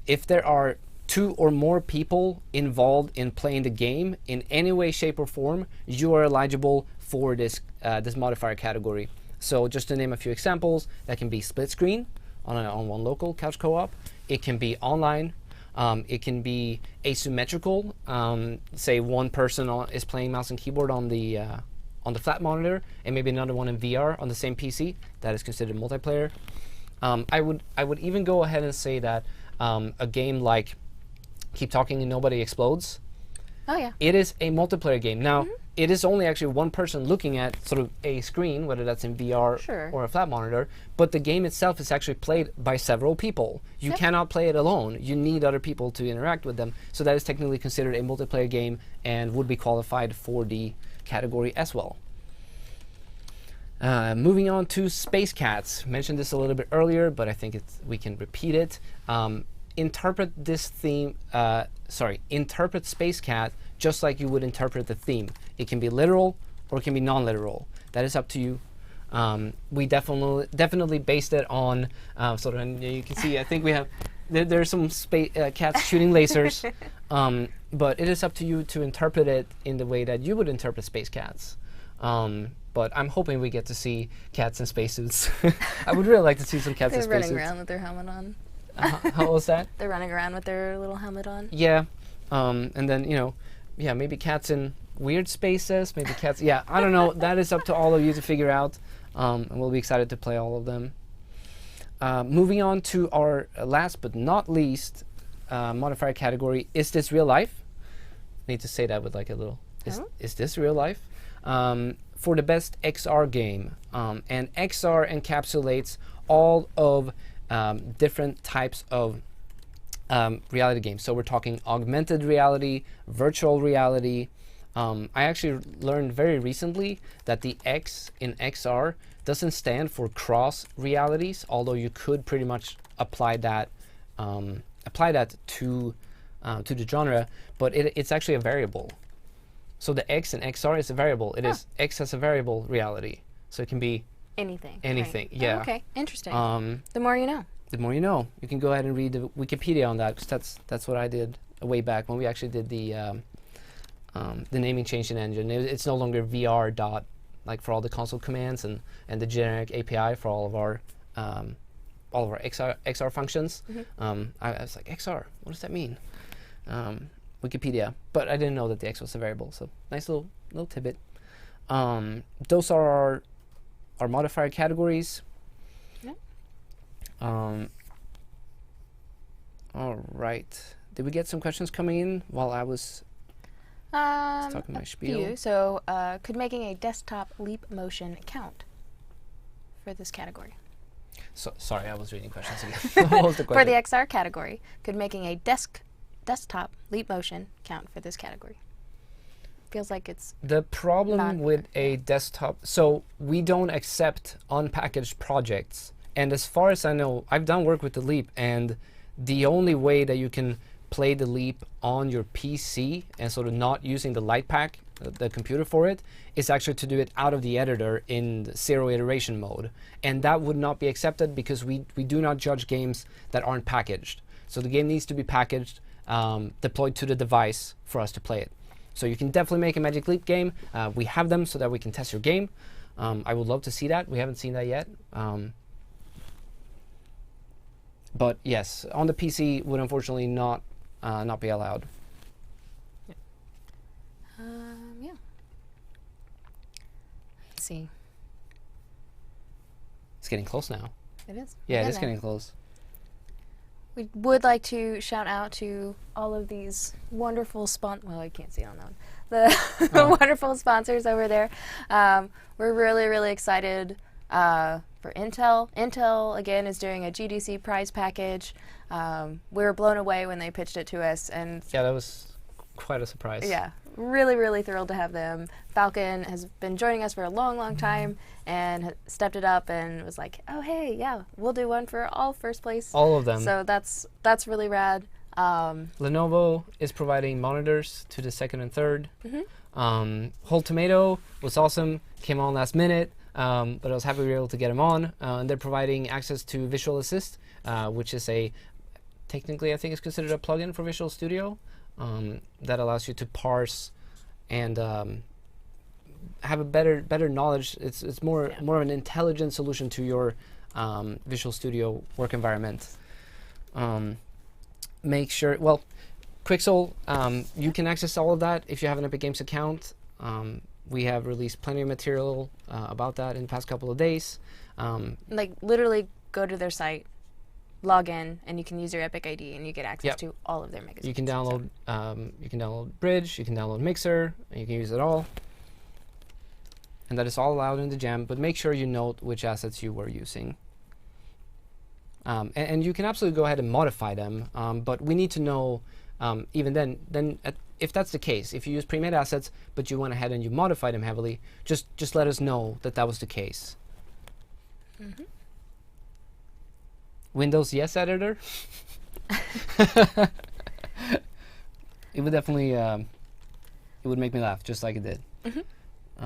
If there are 2 or more people involved in playing the game in any way, shape, or form, you are eligible for this modifier category. So just to name a few examples, that can be split screen on one local couch co-op. It can be online. It can be asymmetrical. Say one person is playing mouse and keyboard on the flat monitor, and maybe another one in VR on the same PC. That is considered multiplayer. I would even go ahead and say that a game like Keep Talking and Nobody Explodes. Oh yeah. It is a multiplayer game. Now, it is only actually one person looking at sort of a screen, whether that's in VR or a flat monitor, but the game itself is actually played by several people. You cannot play it alone. You need other people to interact with them. So that is technically considered a multiplayer game and would be qualified for the category as well. Moving on to Space Cats. Mentioned this a little bit earlier, but I think we can repeat it. Interpret this theme, interpret Space Cat just like you would interpret the theme. It can be literal or it can be non-literal. That is up to you. We definitely based it on sort of, and you can see, I think we have, there's some cats shooting lasers, but it is up to you to interpret it in the way that you would interpret Space Cats. But I'm hoping we get to see cats in spacesuits. I would really like to see some cats in spacesuits. They're running around with their helmet on. How was that? They're running around with their little helmet on. Yeah. And then, maybe cats in weird spaces, maybe cats. Yeah, I don't know. That is up to all of you to figure out. And we'll be excited to play all of them. Moving on to our last but not least modifier category, is this real life? I need to say that with like a little is this real life? For the best XR game. And XR encapsulates all of different types of reality games. So we're talking augmented reality, virtual reality. I actually learned very recently that the X in XR doesn't stand for cross realities, although you could pretty much apply that to the genre, but it's actually a variable. So the X in XR is a variable. It is X has a variable reality, so it can be anything. anything. Right. Yeah. Oh, okay, interesting. The more you know. The more you know. You can go ahead and read the Wikipedia on that, because that's what I did way back when we actually did the naming change in engine. It's no longer VR dot, like for all the console commands and the generic API for all of our XR functions. I was like, XR, what does that mean? Wikipedia, but I didn't know that the X was a variable. So nice little tidbit. Those are our modifier categories. Yep. All right. Did we get some questions coming in while I was talking my spiel? So, could making a desktop leap motion count for this category? So, sorry, I was reading questions again. What was the question? For the XR category, could making a desktop leap motion count for this category? Feels like it's the problem with a desktop. So we don't accept unpackaged projects, and as far as I know, I've done work with the Leap, and the only way that you can play the Leap on your PC and sort of not using the Lightpack, the computer for it, is actually to do it out of the editor in the 0 iteration mode, and that would not be accepted because we do not judge games that aren't packaged. So the game needs to be packaged, deployed to the device for us to play it. So you can definitely make a Magic Leap game. We have them so that we can test your game. I would love to see that. We haven't seen that yet. But yes, on the PC would unfortunately not be allowed. Yeah. Let's see. It's getting close now. It is. Yeah, it is getting close. We would like to shout out to all of these wonderful well, I can't see it on that one. The wonderful sponsors over there. We're really, really excited for Intel. Intel, again, is doing a GDC prize package. We were blown away when they pitched it to us. And yeah, that was quite a surprise. Yeah, really, really thrilled to have them. Falcon has been joining us for a long, long time and stepped it up and was like, oh, hey, yeah, we'll do one for all first place. All of them. So that's really rad. Lenovo is providing monitors to the second and third. Whole Tomato was awesome, came on last minute, but I was happy we were able to get them on. And they're providing access to Visual Assist, which is technically I think it's considered a plugin for Visual Studio that allows you to parse and have a better knowledge. It's more of an intelligent solution to your Visual Studio work environment. Make sure, Quixel, you can access all of that if you have an Epic Games account. We have released plenty of material about that in the past couple of days. Like literally go to their site, log in, and you can use your Epic ID and you get access to all of their magazines. You can download Bridge, you can download Mixer, and you can use it all. And that is all allowed in the Jam, but make sure you note which assets you were using. And you can absolutely go ahead and modify them, but we need to know, even then if that's the case, if you use pre-made assets, but you went ahead and you modified them heavily, just let us know that was the case. Windows Yes Editor? It would definitely, it would make me laugh, just like it did.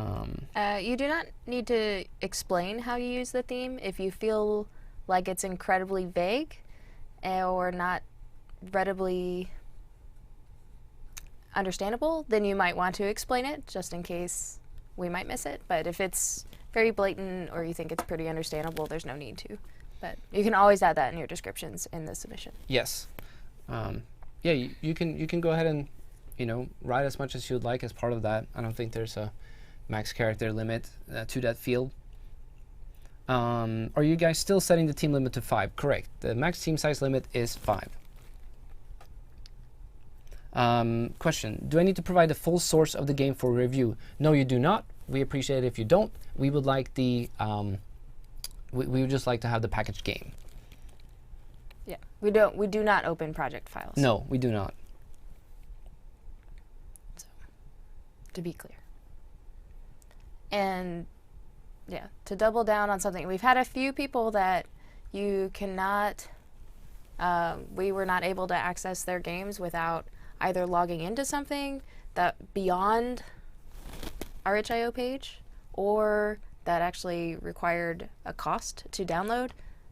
You do not need to explain how you use the theme. If you feel like it's incredibly vague or not readily understandable, then you might want to explain it just in case we might miss it. But if it's very blatant or you think it's pretty understandable, there's no need to. But you can always add that in your descriptions in the submission. Yes. Yeah, you can go ahead and write as much as you'd like as part of that. I don't think there's a max character limit to that field. Are you guys still setting the team limit to 5? Correct. The max team size limit is 5. Question, do I need to provide the full source of the game for review? No, you do not. We appreciate it if you don't. We would like the, we would just like to have the packaged game. Yeah, we do not open project files. No, we do not. So, to be clear. And yeah, to double down on something, we've had a few people that you cannot, we were not able to access their games without either logging into something that beyond our itch.io page, or that actually required a cost to download.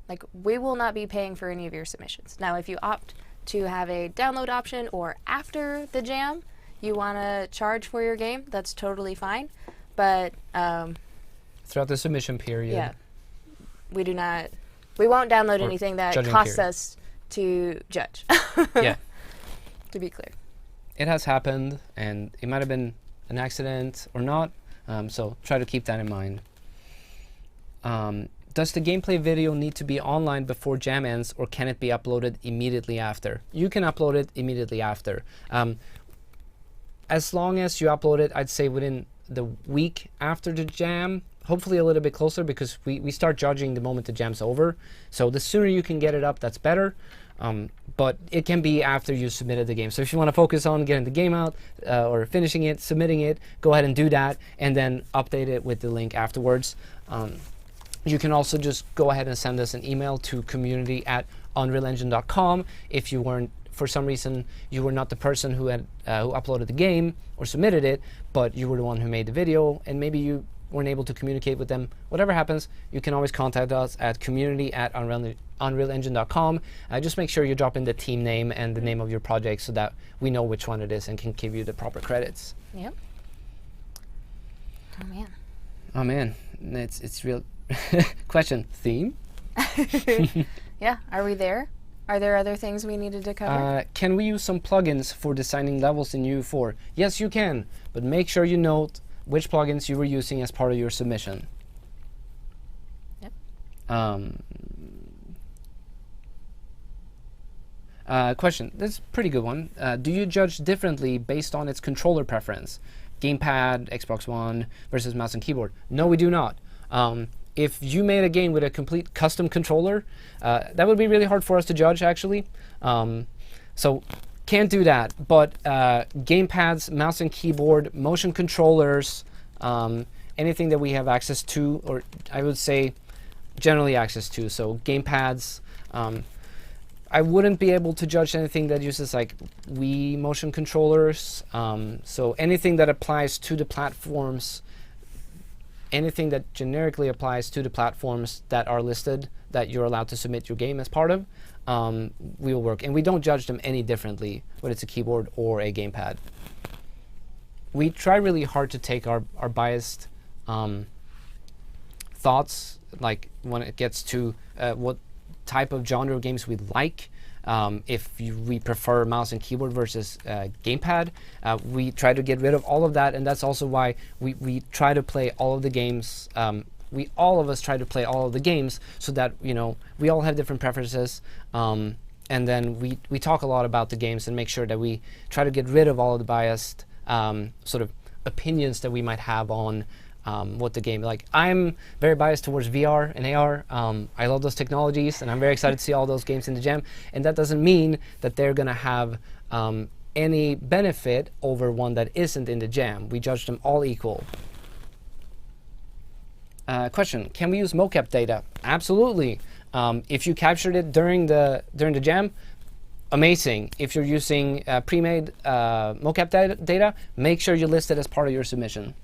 Like, we will not be paying for any of your submissions. Now, if you opt to have a download option, or after the jam you want to charge for your game, that's totally fine. But throughout the submission period, yeah, we won't download anything that costs us to judge. Yeah. To be clear. It has happened, and it might have been an accident or not, so try to keep that in mind. Does the gameplay video need to be online before jam ends, or can it be uploaded immediately after? You can upload it immediately after. As long as you upload it, I'd say within the week after the jam, hopefully a little bit closer, because we start judging the moment the jam's over. So the sooner you can get it up, that's better. But it can be after you submitted the game. So if you want to focus on getting the game out, or finishing it, submitting it, go ahead and do that, and then update it with the link afterwards. You can also just go ahead and send us an email to community@unrealengine.com if you weren't, for some reason, you were not the person who had who uploaded the game or submitted it, but you were the one who made the video, and maybe you weren't able to communicate with them. Whatever happens, you can always contact us at community@unrealengine.com. Just make sure you drop in the team name and the name of your project so that we know which one it is and can give you the proper credits. Yep. Oh man. Oh man, it's real. Question, theme? Yeah, are we there? Are there other things we needed to cover? Can we use some plugins for designing levels in UE4? Yes, you can, but make sure you note which plugins you were using as part of your submission. Yep. Question, this is a pretty good one. Do you judge differently based on its controller preference? Gamepad, Xbox One versus mouse and keyboard? No, we do not. If you made a game with a complete custom controller, that would be really hard for us to judge, actually. So can't do that. But gamepads, mouse and keyboard, motion controllers, anything that we have access to, or I would say generally access to. So gamepads, I wouldn't be able to judge anything that uses like Wii motion controllers. So anything that applies to the platforms, anything that generically applies to the platforms that are listed that you're allowed to submit your game as part of, we will work. And we don't judge them any differently, whether it's a keyboard or a gamepad. We try really hard to take our biased thoughts, like when it gets to what type of genre of games we like. If we prefer mouse and keyboard versus gamepad, we try to get rid of all of that, and that's also why we try to play all of the games. All of us try to play all of the games so that we all have different preferences, and then we talk a lot about the games and make sure that we try to get rid of all of the biased sort of opinions that we might have on what the game, like I'm very biased towards VR and AR. I love those technologies, and I'm very excited to see all those games in the jam. And that doesn't mean that they're gonna have any benefit over one that isn't in the jam. We judge them all equal. Question: can we use mocap data? Absolutely. If you captured it during the jam, amazing. If you're using pre-made mocap data, make sure you list it as part of your submission.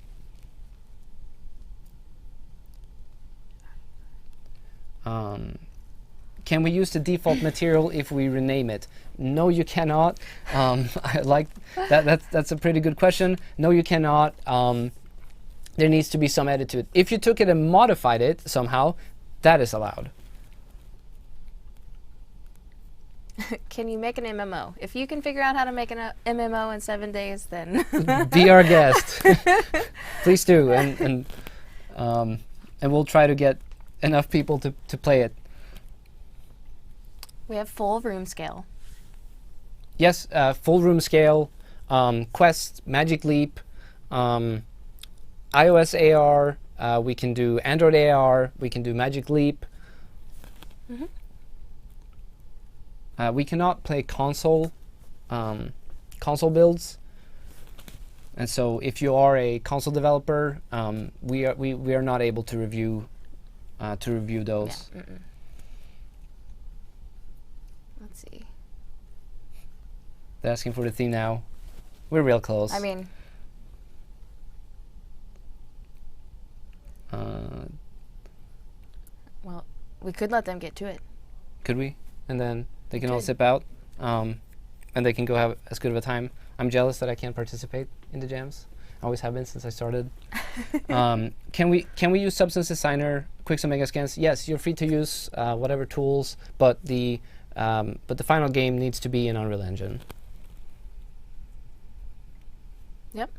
Can we use the default material if we rename it? No, you cannot. I like that. That's a pretty good question. No, you cannot. There needs to be some edit to it. If you took it and modified it somehow, that is allowed. Can you make an MMO? If you can figure out how to make an MMO in 7 days, then be our guest. Please do, and we'll try to get enough people to play it. We have full room scale. yes, full room scale, Quest, Magic Leap, iOS AR. We can do Android AR. We can do Magic Leap. We cannot play console builds. And so, if you are a console developer, we are not able to review those. Yeah. Let's see. They're asking for the theme now. We're real close. I mean, well, we could let them get to it. Could we? And then they can all could. zip out, and they can go have as good of a time. I'm jealous that I can't participate in the jams. I always have been since I started. Can we use Substance Designer, Quixel Mega Scans? Yes, you're free to use whatever tools, but the final game needs to be in Unreal Engine. Yep.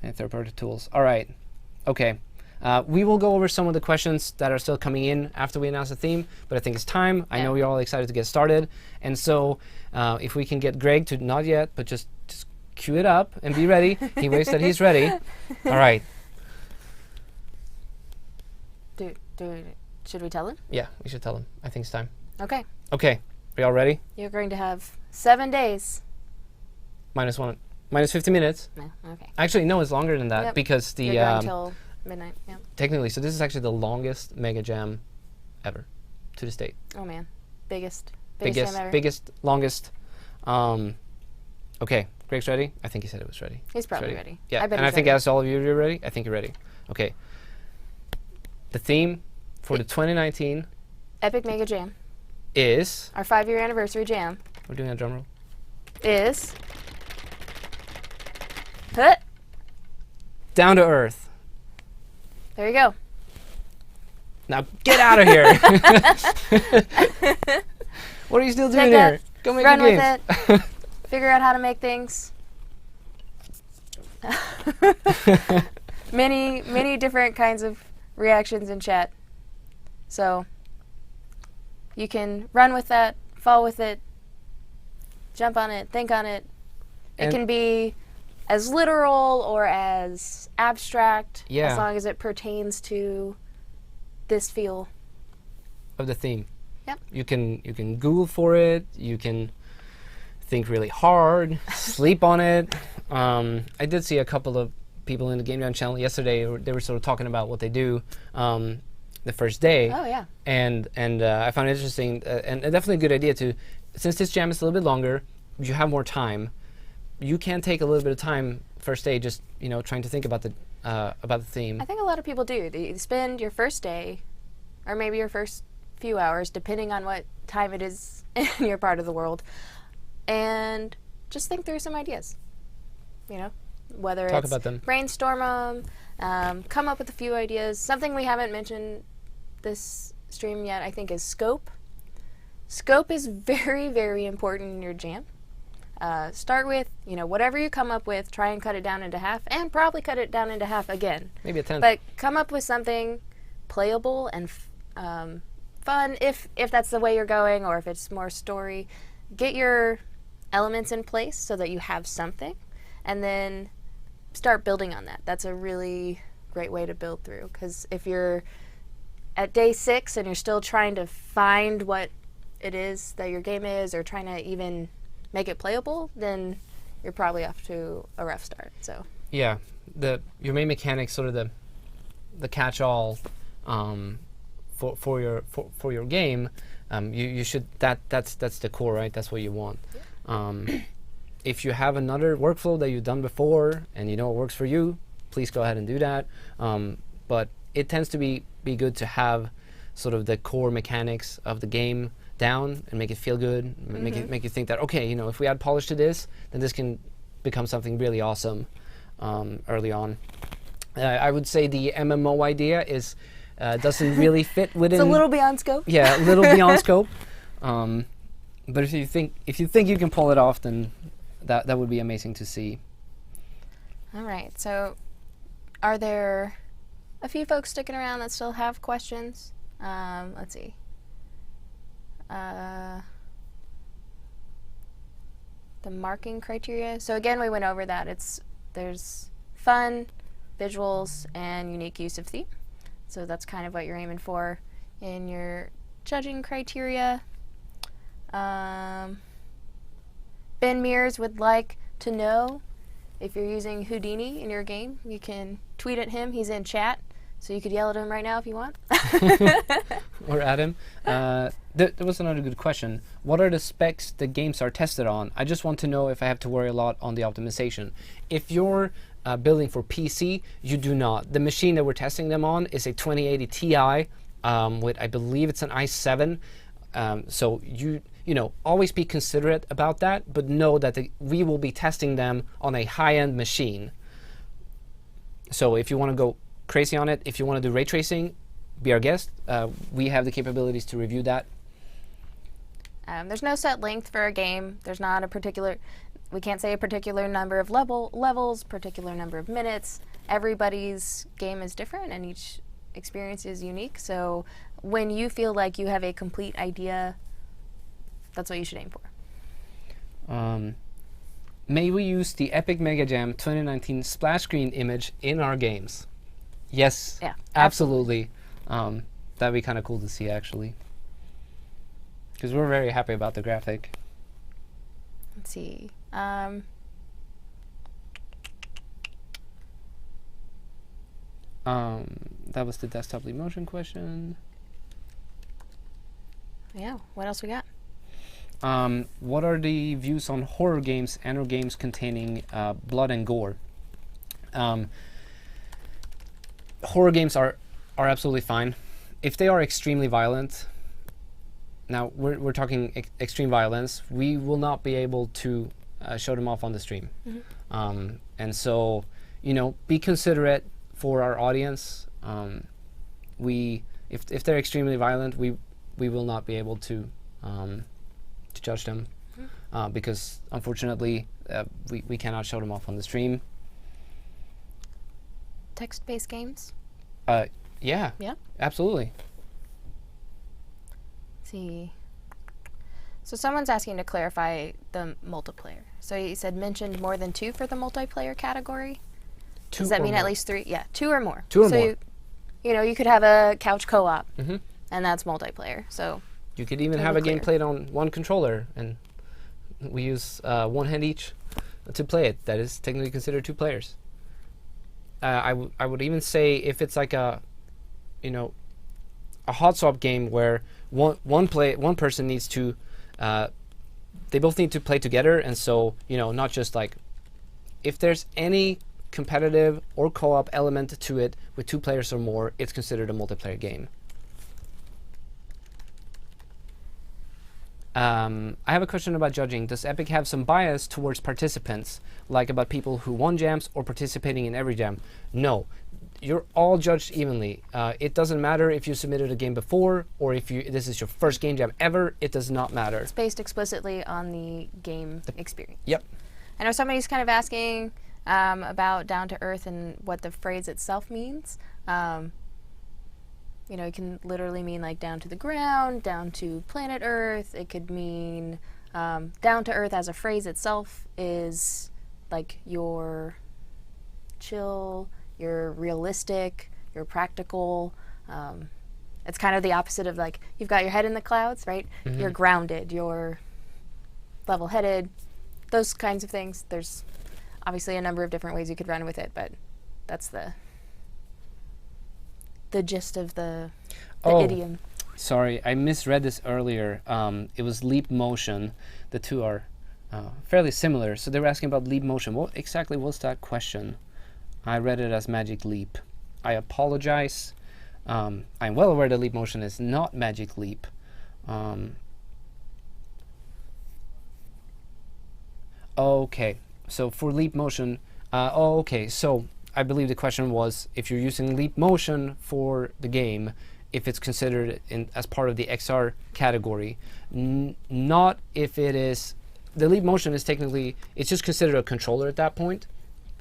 And third-party tools. All right. Okay. We will go over some of the questions that are still coming in after we announce the theme, but I think it's time. I know you're all excited to get started. And so if we can get Greg to, not yet, but just cue it up and be ready. He waits that he's ready. All right. Should we tell him? Yeah, we should tell him. I think it's time. Okay. Okay. Are y'all ready? You're going to have 7 days. Minus 50 minutes. No, okay. Actually, no, it's longer than that Yep. because the You're going till midnight. Yeah. technically, so this is actually the longest Mega Jam ever to this date. Oh man, biggest jam ever. Biggest, longest. Okay, Greg's ready. I think he said it was ready. He's probably ready. Yeah, I bet and I he's think ready. as all of you are ready. I think you're ready. Okay. The theme for the 2019 Epic Mega Jam, is. our 5-year anniversary jam, We're doing a drum roll. is Hut. Down to Earth. There you go. Now get out of here. What are you still doing Take here? that, Go make run your with games. it, figure out how to make things. Many different kinds of reactions in chat. So you can run with that, fall with it, jump on it, think on it. It And- can be as literal or as abstract, Yeah. as long as it pertains to this feel. Of the theme. Yep. You can Google for it. You can think really hard, sleep on it. I did see a couple of people in the Game Jam channel yesterday. They were sort of talking about what they do the first day. Oh yeah. And I found it interesting and definitely a good idea to, since this jam is a little bit longer, you have more time. You can take a little bit of time first day, just trying to think about the theme. I think a lot of people do. You spend your first day, or maybe your first few hours, depending on what time it is in your part of the world, and just think through some ideas. Whether Talk it's about them. brainstorm them, come up with a few ideas. Something we haven't mentioned this stream yet, I think, is scope. Scope is very, very important in your jam. Start with, whatever you come up with, try and cut it down into half, and probably cut it down into half again. Maybe a 10th. But come up with something playable and fun, if that's the way you're going, or if it's more story. Get your elements in place so that you have something, and then start building on that. That's a really great way to build through, because if you're at day 6 and you're still trying to find what it is that your game is, or trying to even make it playable, then you're probably off to a rough start. So yeah, your main mechanics, sort of the catch-all for your game. You should that's the core, right? That's what you want. If you have another workflow that you've done before and you know it works for you, please go ahead and do that. But it tends to be good to have sort of the core mechanics of the game down and make it feel good, make you think that, okay, if we add polish to this, then this can become something really awesome early on. I would say the MMO idea doesn't really fit within. it's a little beyond scope. Yeah, a little beyond scope. But if you think you can pull it off, then that would be amazing to see. All right. So, are there a few folks sticking around that still have questions? Let's see. The marking criteria. So again, we went over that. There's fun, visuals, and unique use of theme. So that's kind of what you're aiming for in your judging criteria. Ben Mears would like to know if you're using Houdini in your game. You can tweet at him. He's in chat, so you could yell at him right now if you want. Or at him. There was another good question. What are the specs the games are tested on? I just want to know if I have to worry a lot on the optimization. If you're building for PC, you do not. The machine that we're testing them on is a 2080 Ti with, I believe it's an i7. So you know, always be considerate about that, but know that we will be testing them on a high-end machine. So if you want to go crazy on it, if you want to do ray tracing, be our guest. We have the capabilities to review that. There's no set length for a game. There's not a particular, we can't say a particular number of levels, particular number of minutes. Everybody's game is different and each experience is unique. So when you feel like you have a complete idea, that's what you should aim for. May we use the Epic Mega Jam 2019 splash screen image in our games? Yes, Yeah, absolutely. That'd be kind of cool to see, actually. Because we're very happy about the graphic. Let's see. That was the desktop leap motion question. Yeah, what else we got? What are the views on horror games and/or games containing blood and gore? Horror games are absolutely fine. If they are extremely violent, now we're talking extreme violence, we will not be able to show them off on the stream. Mm-hmm. And so, you know, be considerate for our audience. If they're extremely violent, we will not be able to judge them, because unfortunately we cannot show them off on the stream. Text-based games? Yeah, Yeah. absolutely. Let's see. So someone's asking to clarify the multiplayer. So you said mentioned more than 2 for the multiplayer category? Two Does that or mean more. at least 3? Yeah, 2 or more. 2 or so more. You know, you could have a couch co-op, Mhm. and that's multiplayer. So You could even Totally have a game clear. played on one controller, and we use one hand each to play it. That is technically considered 2 players. I would even say if it's like a hot swap game where one person needs to they both need to play together, and so not just like if there's any competitive or co-op element to it with 2 players or more, it's considered a multiplayer game. I have a question about judging. Does Epic have some bias towards participants, like about people who won jams or participating in every jam? No. You're all judged evenly. It doesn't matter if you submitted a game before or if this is your first game jam ever. It does not matter. it's based explicitly on the game experience. Yep. I know somebody's kind of asking about down to earth and what the phrase itself means. It can literally mean like down to the ground, down to planet Earth. It could mean down to earth as a phrase itself is like you're chill, you're realistic, you're practical. It's kind of the opposite of like you've got your head in the clouds, right? Mm-hmm. You're grounded, you're level-headed, those kinds of things. There's obviously a number of different ways you could run with it, but that's the gist of the idiom. Sorry, I misread this earlier. It was leap motion. The two are fairly similar. So they were asking about leap motion. What exactly was that question? I read it as magic leap. I apologize. I'm well aware that leap motion is not magic leap. Okay, so for leap motion, okay, so I believe the question was if you're using leap motion for the game, if it's considered as part of the XR category. Not if it is. The leap motion is technically, it's just considered a controller at that point.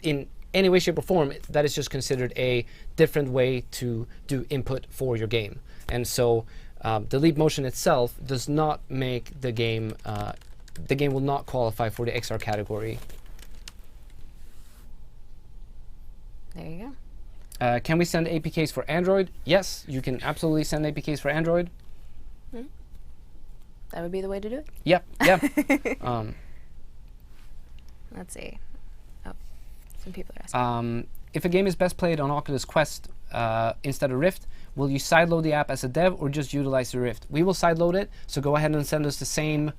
In any way, shape, or form, that is just considered a different way to do input for your game. And so the leap motion itself does not make the game the game will not qualify for the XR category. There you go. Can we send APKs for Android? Yes, you can absolutely send APKs for Android. That would be the way to do it. Yep, yep. Let's see. Oh, some people are asking. If a game is best played on Oculus Quest instead of Rift, will you sideload the app as a dev or just utilize the Rift? We will sideload it, so go ahead and send us the same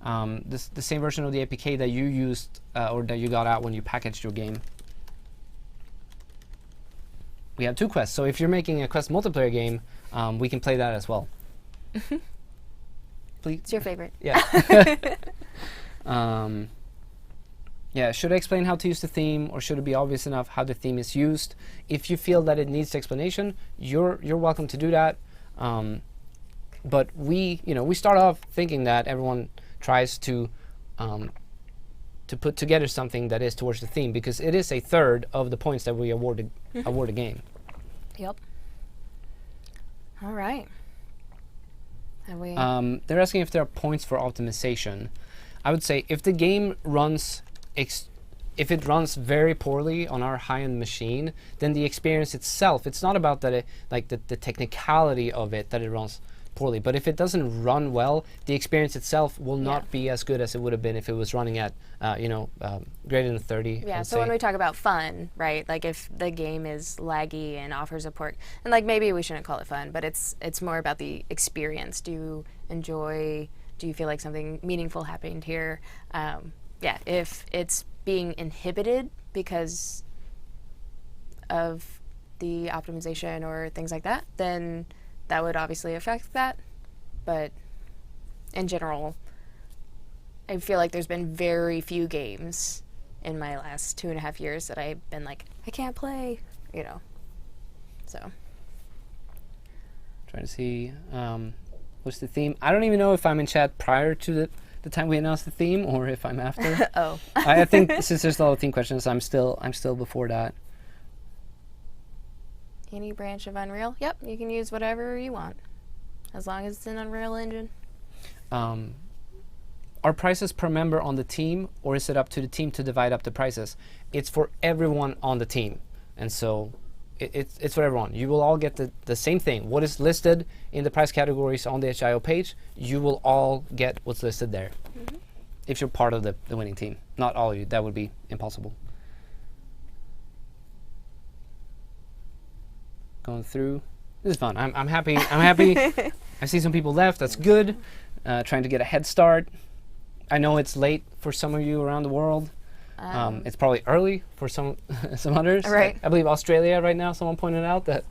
the same version of the APK that you used or that you got out when you packaged your game. We have 2 quests, so if you're making a Quest multiplayer game, we can play that as well. Please. It's your favorite. Yeah. Yeah, should I explain how to use the theme, or should it be obvious enough how the theme is used? If you feel that it needs explanation, you're welcome to do that. But we start off thinking that everyone tries to put together something that is towards the theme, because it is a third of the points that we award a game. Yep. All right. Have we? They're asking if there are points for optimization. I would say if the game runs if it runs very poorly on our high-end machine, then the experience itself, it's not about that the technicality of it that it runs poorly, but if it doesn't run well, the experience itself will not be as good as it would have been if it was running at greater than 30. Yeah, so when we talk about fun, right, like if the game is laggy and offers a port, and like maybe we shouldn't call it fun, but it's more about the experience. Do you feel like something meaningful happened here? Yeah, if it's being inhibited because of the optimization or things like that, then that would obviously affect that. But in general, I feel like there's been very few games in my last 2.5 years that I've been like, I can't play, so. Trying to see what's the theme. I don't even know if I'm in chat prior to the time we announced the theme, or if I'm after. Oh. I think since there's a lot of theme questions, I'm still before that. Any branch of Unreal? Yep, you can use whatever you want, as long as it's in Unreal Engine. Are prices per member on the team, or is it up to the team to divide up the prices? It's for everyone on the team, and so it's for everyone. You will all get the same thing. What is listed in the price categories on the HIO page, you will all get what's listed there. Mm-hmm. If you're part of the winning team. Not all of you. That would be impossible. Going through. This is fun. I'm happy. I'm happy. I see some people left. That's good. Trying to get a head start. I know it's late for some of you around the world. It's probably early for some others. Right. I believe Australia right now, someone pointed out that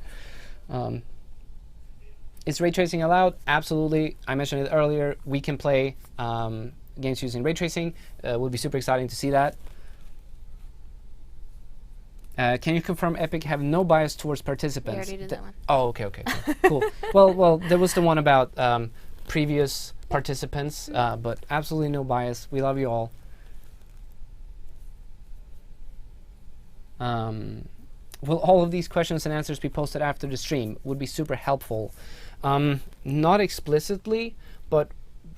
is ray tracing allowed? Absolutely. I mentioned it earlier. We can play games using ray tracing. Would be super exciting to see that. Can you confirm Epic have no bias towards participants? We already did that one. Oh, okay. Cool. Well, there was the one about previous participants, but absolutely no bias. We love you all. Will all of these questions and answers be posted after the stream? Would be super helpful. Not explicitly, but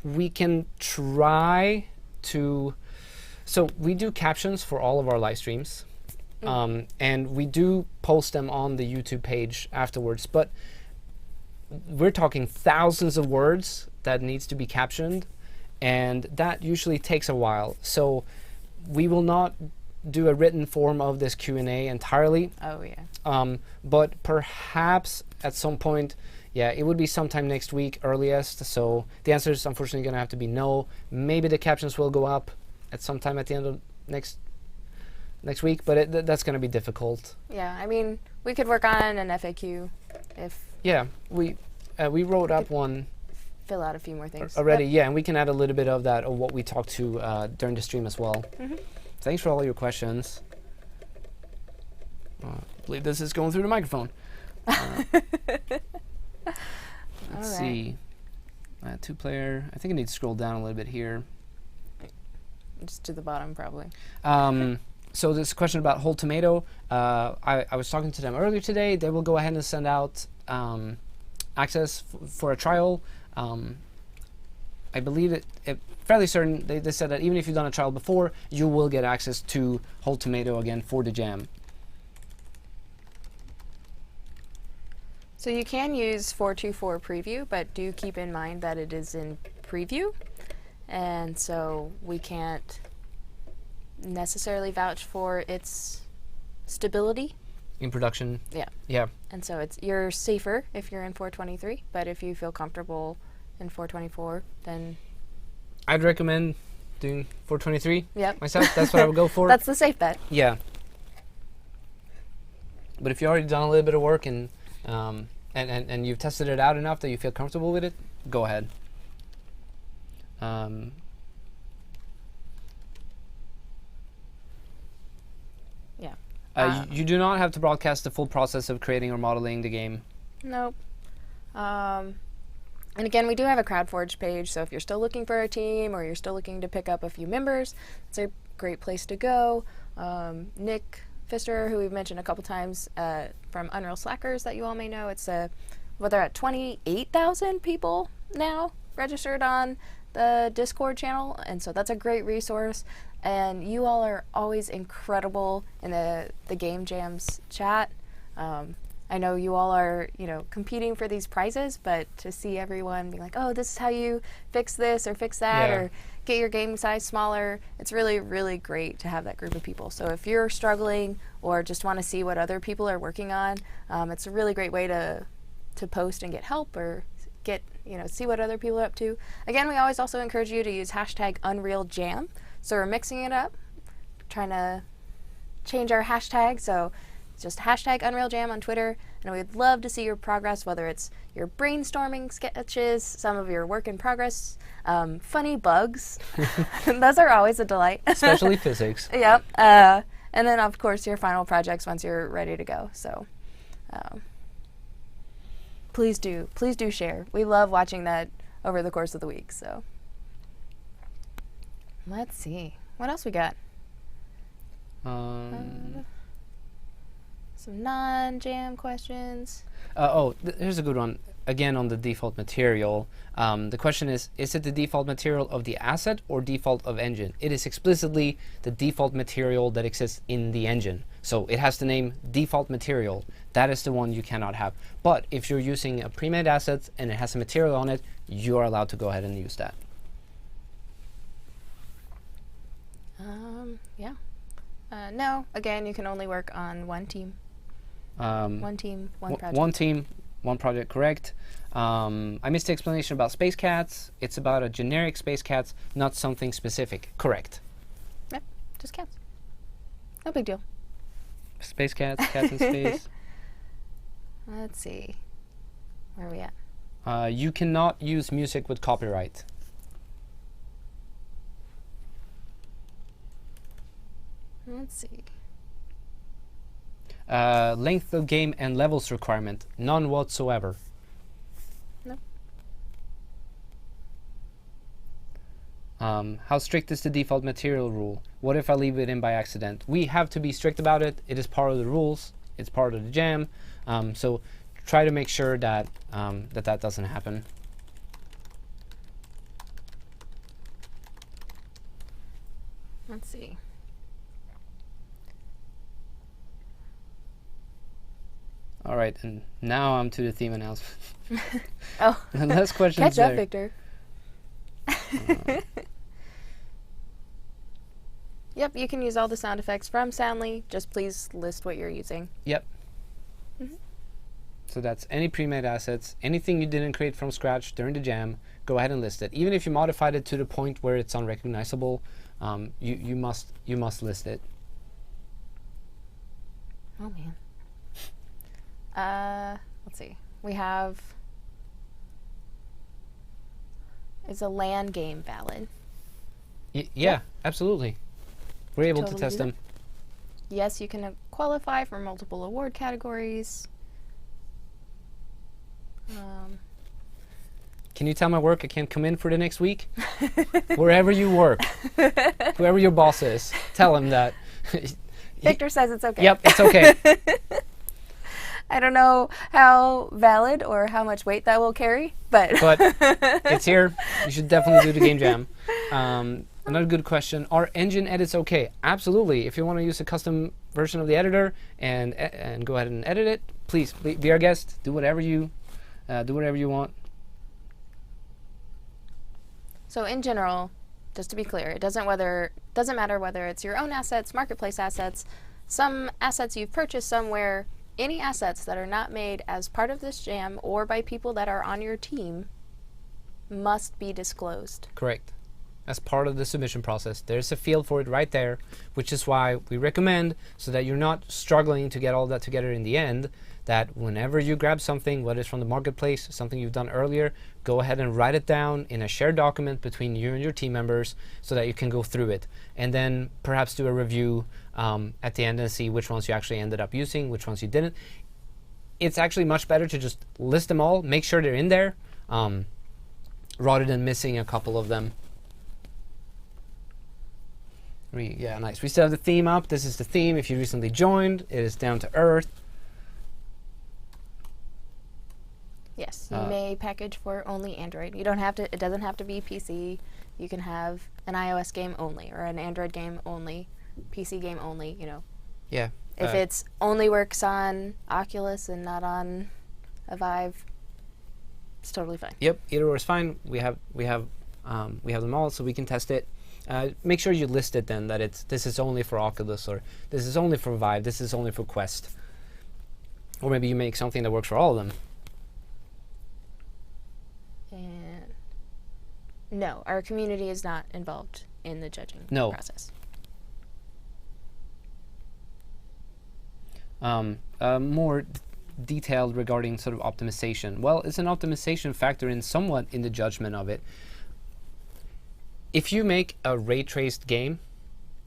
we can try to. So we do captions for all of our live streams, and we do post them on the YouTube page afterwards. But we're talking thousands of words that needs to be captioned, and that usually takes a while. So we will not do a written form of this Q&A entirely. Oh, yeah. But perhaps at some point, it would be sometime next week, earliest. So the answer is unfortunately going to have to be no. Maybe the captions will go up at some time at the end of next week, but that's going to be difficult. Yeah, I mean, we could work on an FAQ if... Yeah, we wrote up one. Fill out a few more things. Already, yep. Yeah, and we can add a little bit of that, of what we talked to during the stream as well. Mm-hmm. Thanks for all your questions. I believe this is going through the microphone. Let's see. 2-player. I think I need to scroll down a little bit here. Just to the bottom, probably. So this question about Whole Tomato. I was talking to them earlier today. They will go ahead and send out access for a trial. I believe fairly certain, they said that even if you've done a trial before, you will get access to Whole Tomato again for the jam. So you can use 424 preview, but do keep in mind that it is in preview, and so we can't necessarily vouch for its stability. In production. Yeah. Yeah. And so you're safer if you're in 423, but if you feel comfortable in 424, then I'd recommend doing 423 yep. myself. That's what I would go for. That's the safe bet. Yeah. But if you've already done a little bit of work and you've tested it out enough that you feel comfortable with it, go ahead. Yeah. You do not have to broadcast the full process of creating or modeling the game. Nope. And again, we do have a CrowdForge page, so if you're still looking for a team or you're still looking to pick up a few members, it's a great place to go. Nick Pfister, who we've mentioned a couple times from Unreal Slackers that you all may know, they're at 28,000 people now registered on the Discord channel, and so that's a great resource. And you all are always incredible in the Game Jams chat. I know you all are, competing for these prizes, but to see everyone be like, oh, this is how you fix this or fix that, Yeah. or get your game size smaller, it's really, really great to have that group of people. So if you're struggling or just want to see what other people are working on, it's a really great way to post and get help or see what other people are up to. Again, we always also encourage you to use hashtag #UnrealJam. So we're mixing it up, trying to change our hashtag. So it's just hashtag #UnrealJam on Twitter. And we'd love to see your progress, whether it's your brainstorming sketches, some of your work in progress, funny bugs. Those are always a delight. Especially physics. Yep. And then, of course, your final projects once you're ready to go. So please do share. We love watching that over the course of the week. So let's see. What else we got? Some non-jam questions. Here's a good one. Again, on the default material. The question is it the default material of the asset or default of engine? It is explicitly the default material that exists in the engine. So it has the name default material. That is the one you cannot have. But if you're using a pre-made asset and it has a material on it, you are allowed to go ahead and use that. Yeah. No, again, you can only work on one team. One team, one project. One team, one project, correct. I missed the explanation about Space Cats. It's about a generic Space Cats, not something specific. Correct. Yep, just cats. No big deal. Space Cats, cats in space. Let's see. Where are we at? You cannot use music with copyright. Let's see. Length of game and levels requirement, none whatsoever. No. How strict is the default material rule? What if I leave it in by accident? We have to be strict about it. It is part of the rules. It's part of the jam. So try to make sure that that doesn't happen. Let's see. All right, and now I'm to the theme announcement. Oh, The last question. catch up, Victor. Yep, you can use all the sound effects from Soundly. Just please list what you're using. Yep. So that's any pre-made assets, anything you didn't create from scratch during the jam, go ahead and list it. Even if you modified it to the point where it's unrecognizable, you must list it. Oh man. Let's see. We have. Is a LAN game valid? Yeah, absolutely. We're able Totally to test do them. Yes, you can qualify for multiple award categories. Can you tell my work I can't come in for the next week? Wherever you work, whoever your boss is, tell him that. Victor says it's okay. Yep, it's okay. I don't know how valid or how much weight that will carry, but it's here. You should definitely do the game jam. Another good question: are engine edits okay? Absolutely. If you want to use a custom version of the editor and go ahead and edit it, please be our guest. Do whatever you want. So in general, just to be clear, it doesn't matter whether it's your own assets, marketplace assets, some assets you've purchased somewhere, any assets that are not made as part of this jam or by people that are on your team must be disclosed. Correct. As part of the submission process. There's a field for it right there, which is why we recommend, so that you're not struggling to get all that together in the end, that whenever you grab something, whether it's from the marketplace, something you've done earlier, go ahead and write it down in a shared document between you and your team members so that you can go through it. And then perhaps do a review at the end and see which ones you actually ended up using, which ones you didn't. It's actually much better to just list them all, make sure they're in there, rather than missing a couple of them. Yeah, nice. We still have the theme up. This is the theme. If you recently joined, it is down to earth. Yes, you may package for only Android. You don't have to. It doesn't have to be PC. You can have an iOS game only, or an Android game only, PC game only. You know. Yeah. If it's only works on Oculus and not on a Vive, it's totally fine. Yep, either or is fine. We have them all, so we can test it. Make sure you list it then, that this is only for Oculus, or this is only for Vive, this is only for Quest. Or maybe you make something that works for all of them. And no, our community is not involved in the judging process. More detailed regarding sort of optimization. Well, it's an optimization factor in somewhat in the judgment of it. If you make a ray-traced game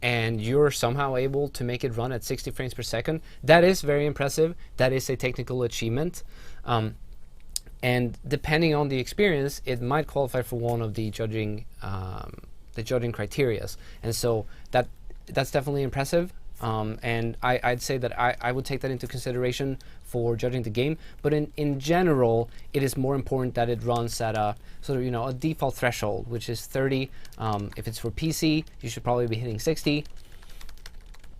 and you're somehow able to make it run at 60 frames per second, that is very impressive. That is a technical achievement. And depending on the experience, it might qualify for one of the judging criteria. And so that's definitely impressive. And I'd say that I would take that into consideration for judging the game. But in general, it is more important that it runs at a sort of, a default threshold, which is 30. If it's for PC, you should probably be hitting 60,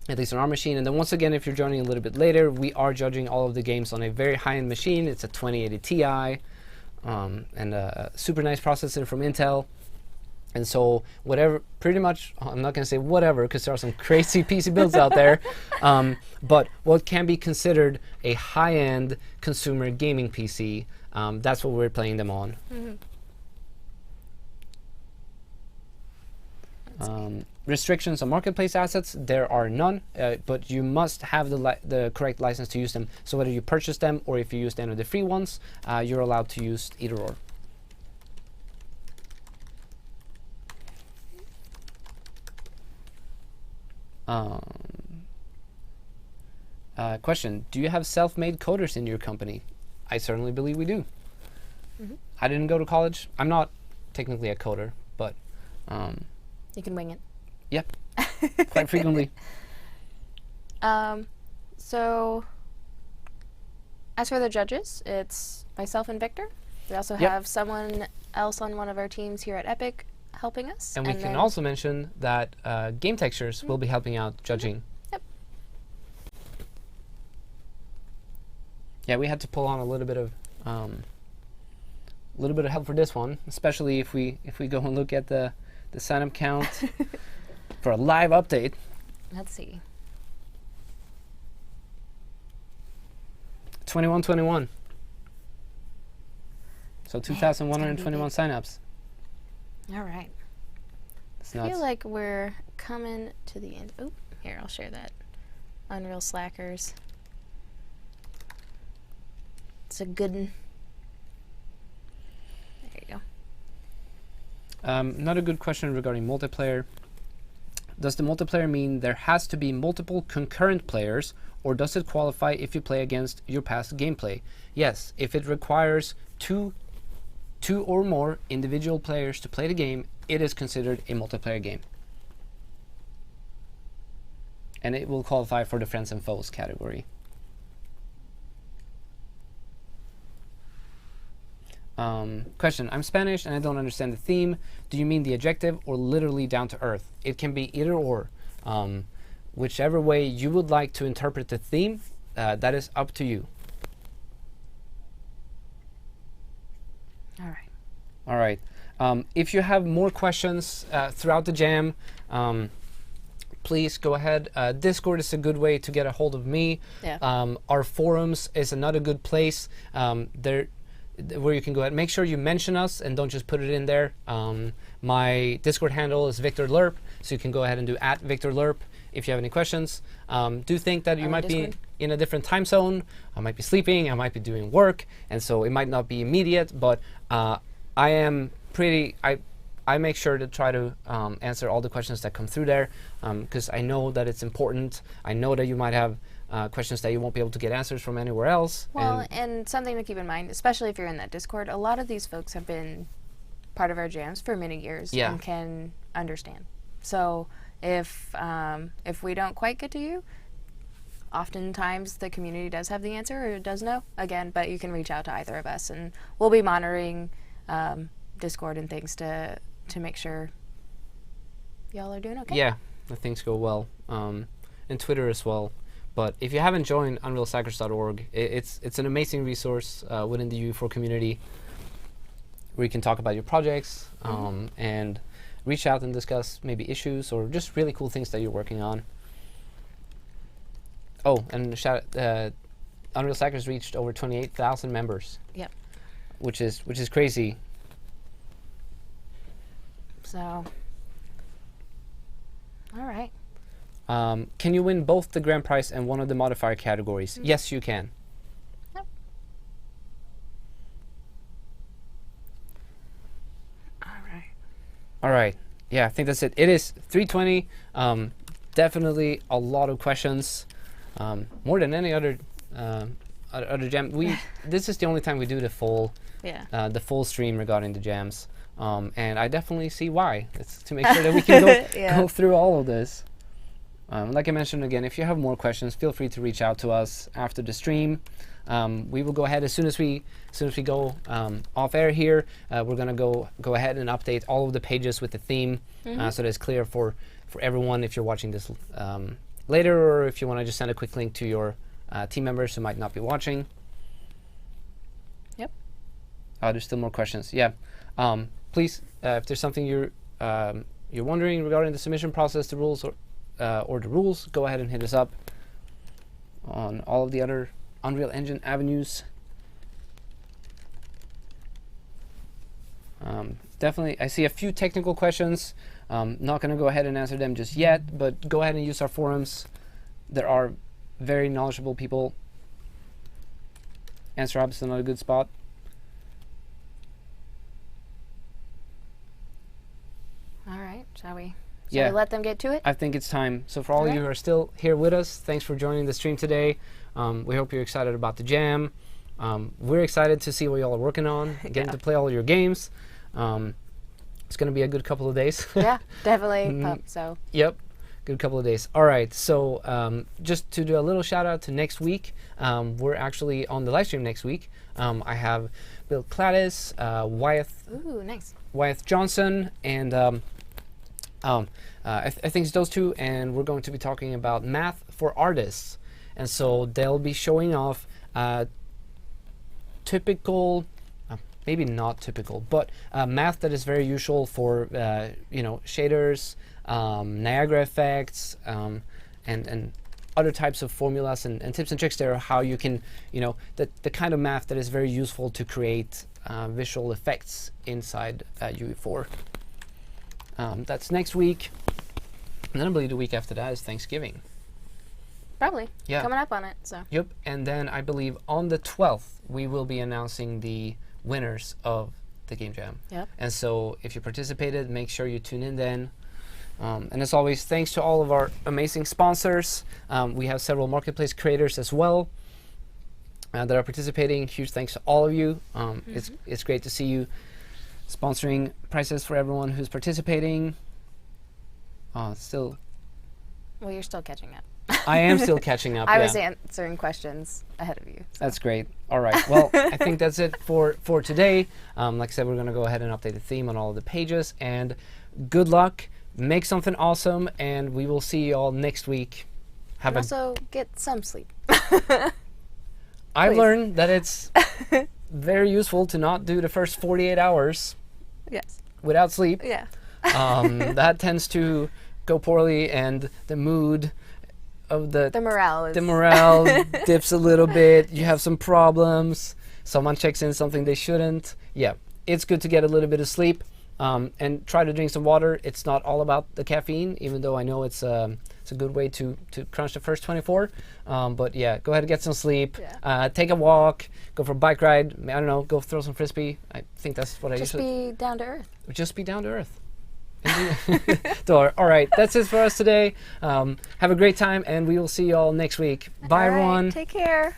at least on our machine. And then once again, if you're joining a little bit later, we are judging all of the games on a very high-end machine. It's a 2080 Ti and a super nice processor from Intel. And so whatever, pretty much, I'm not going to say whatever, because there are some crazy PC builds out there, but what can be considered a high-end consumer gaming PC, that's what we're playing them on. Restrictions on marketplace assets, there are none, but you must have the correct license to use them. So whether you purchase them or if you use any of the free ones, you're allowed to use either or. Question, do you have self-made coders in your company? I certainly believe we do. I didn't go to college. I'm not technically a coder, but you can wing it. Yep, quite frequently. So as for the judges, it's myself and Victor. We also have someone else on one of our teams here at Epic helping us. And we can also mention that Game Textures will be helping out judging. Yep. Yeah, we had to pull on a little bit of help for this one, especially if we go and look at the sign-up count for a live update. Let's see. 2121. So 2,121 signups. All right. That's I nuts. feel like we're coming to the end. Oh, here, I'll share that. Unreal Slackers. It's a good one. There you go. Another good question regarding multiplayer. Does the multiplayer mean there has to be multiple concurrent players, or does it qualify if you play against your past gameplay? Yes, if it requires two or more individual players to play the game, it is considered a multiplayer game. And it will qualify for the friends and foes category. Question: I'm Spanish and I don't understand the theme. Do you mean the adjective or literally down to earth? It can be either or. Whichever way you would like to interpret the theme, that is up to you. All right. All right. If you have more questions throughout the jam, please go ahead. Discord is a good way to get a hold of me. Yeah. Our forums is another good place where you can go ahead. Make sure you mention us and don't just put it in there. My Discord handle is Victor Lerp, so you can go ahead and do @VictorLerp if you have any questions. Do think that you might be in a different time zone. I might be sleeping, I might be doing work, and so it might not be immediate, but I am I make sure to try to answer all the questions that come through there, because I know that it's important. I know that you might have questions that you won't be able to get answers from anywhere else. Well, and something to keep in mind, especially if you're in that Discord, a lot of these folks have been part of our jams for many years and can understand. So if we don't quite get to you, oftentimes the community does have the answer or does know, again, but you can reach out to either of us, and we'll be monitoring Discord and things to make sure y'all are doing okay. Yeah, that things go well. And Twitter as well. But if you haven't joined UnrealCyclers.org, it's an amazing resource within the UE4 community where you can talk about your projects and reach out and discuss maybe issues or just really cool things that you're working on. Oh, and Unreal Cyclers reached over 28,000 members. Yep. Which is crazy. So, all right. Can you win both the grand prize and one of the modifier categories? Yes, you can. Yep. All right. Yeah, I think that's it. It is 3:20. Definitely a lot of questions, more than any other jam. This is the only time we do the full stream regarding the jams, and I definitely see why. It's to make sure that we can go through all of this. Like I mentioned again, if you have more questions, feel free to reach out to us after the stream. We will go ahead as soon as we go off air here. We're gonna go ahead and update all of the pages with the theme, so that it's clear for everyone. If you're watching this later, or if you want to just send a quick link to your team members who might not be watching. Yep. There's still more questions. Yeah. Please, if there's something you're wondering regarding the submission process, the rules, or the rules, go ahead and hit us up on all of the other Unreal Engine avenues. Definitely, I see a few technical questions. Not going to go ahead and answer them just yet, but go ahead and use our forums. There are very knowledgeable people. Answer Hub is another good spot. All right, shall we let them get to it? I think it's time. So for all of you who are still here with us, thanks for joining the stream today. We hope you're excited about the jam. We're excited to see what y'all are working on, getting to play all of your games. It's going to be a good couple of days. Yeah, definitely. Yep, good couple of days. All right, so just to do a little shout out to next week, we're actually on the live stream next week. I have Bill Cladis, Wyeth Johnson, and I think it's those two, and we're going to be talking about math for artists. And so they'll be showing off typical, maybe not typical, but math that is very usual for shaders, Niagara effects, and other types of formulas and tips and tricks there, how you can, the kind of math that is very useful to create visual effects inside UE4. That's next week, and then I believe the week after that is Thanksgiving. Probably. Yeah. Coming up on it. So. Yep. And then I believe on the 12th we will be announcing the winners of the Game Jam. Yep. And so if you participated, make sure you tune in then. And as always, thanks to all of our amazing sponsors. We have several marketplace creators as well that are participating. Huge thanks to all of you. It's great to see you sponsoring prices for everyone who's participating. Well, you're still catching up. I am still catching up. I yeah. was answering questions ahead of you. That's great. All right. Well, I think that's it for today. Like I said, we're going to go ahead and update the theme on all of the pages. And good luck. Make something awesome. And we will see you all next week. And also get some sleep. I've Please. learned that it's very useful to not do the first 48 hours Yes. without sleep. Yeah. That tends to go poorly, and the mood of The morale is... dips a little bit. You have some problems. Someone checks in something they shouldn't. Yeah, it's good to get a little bit of sleep, and try to drink some water. It's not all about the caffeine, even though I know it's a good way to crunch the first 24. But yeah, go ahead and get some sleep. Yeah. Take a walk. Go for a bike ride. I don't know. Go throw some frisbee. I think that's what I Just usually... be down to earth. Just be down to earth. So, all right, that's it for us today. Have a great time, and we will see you all next week. Bye, All right, everyone. Take care.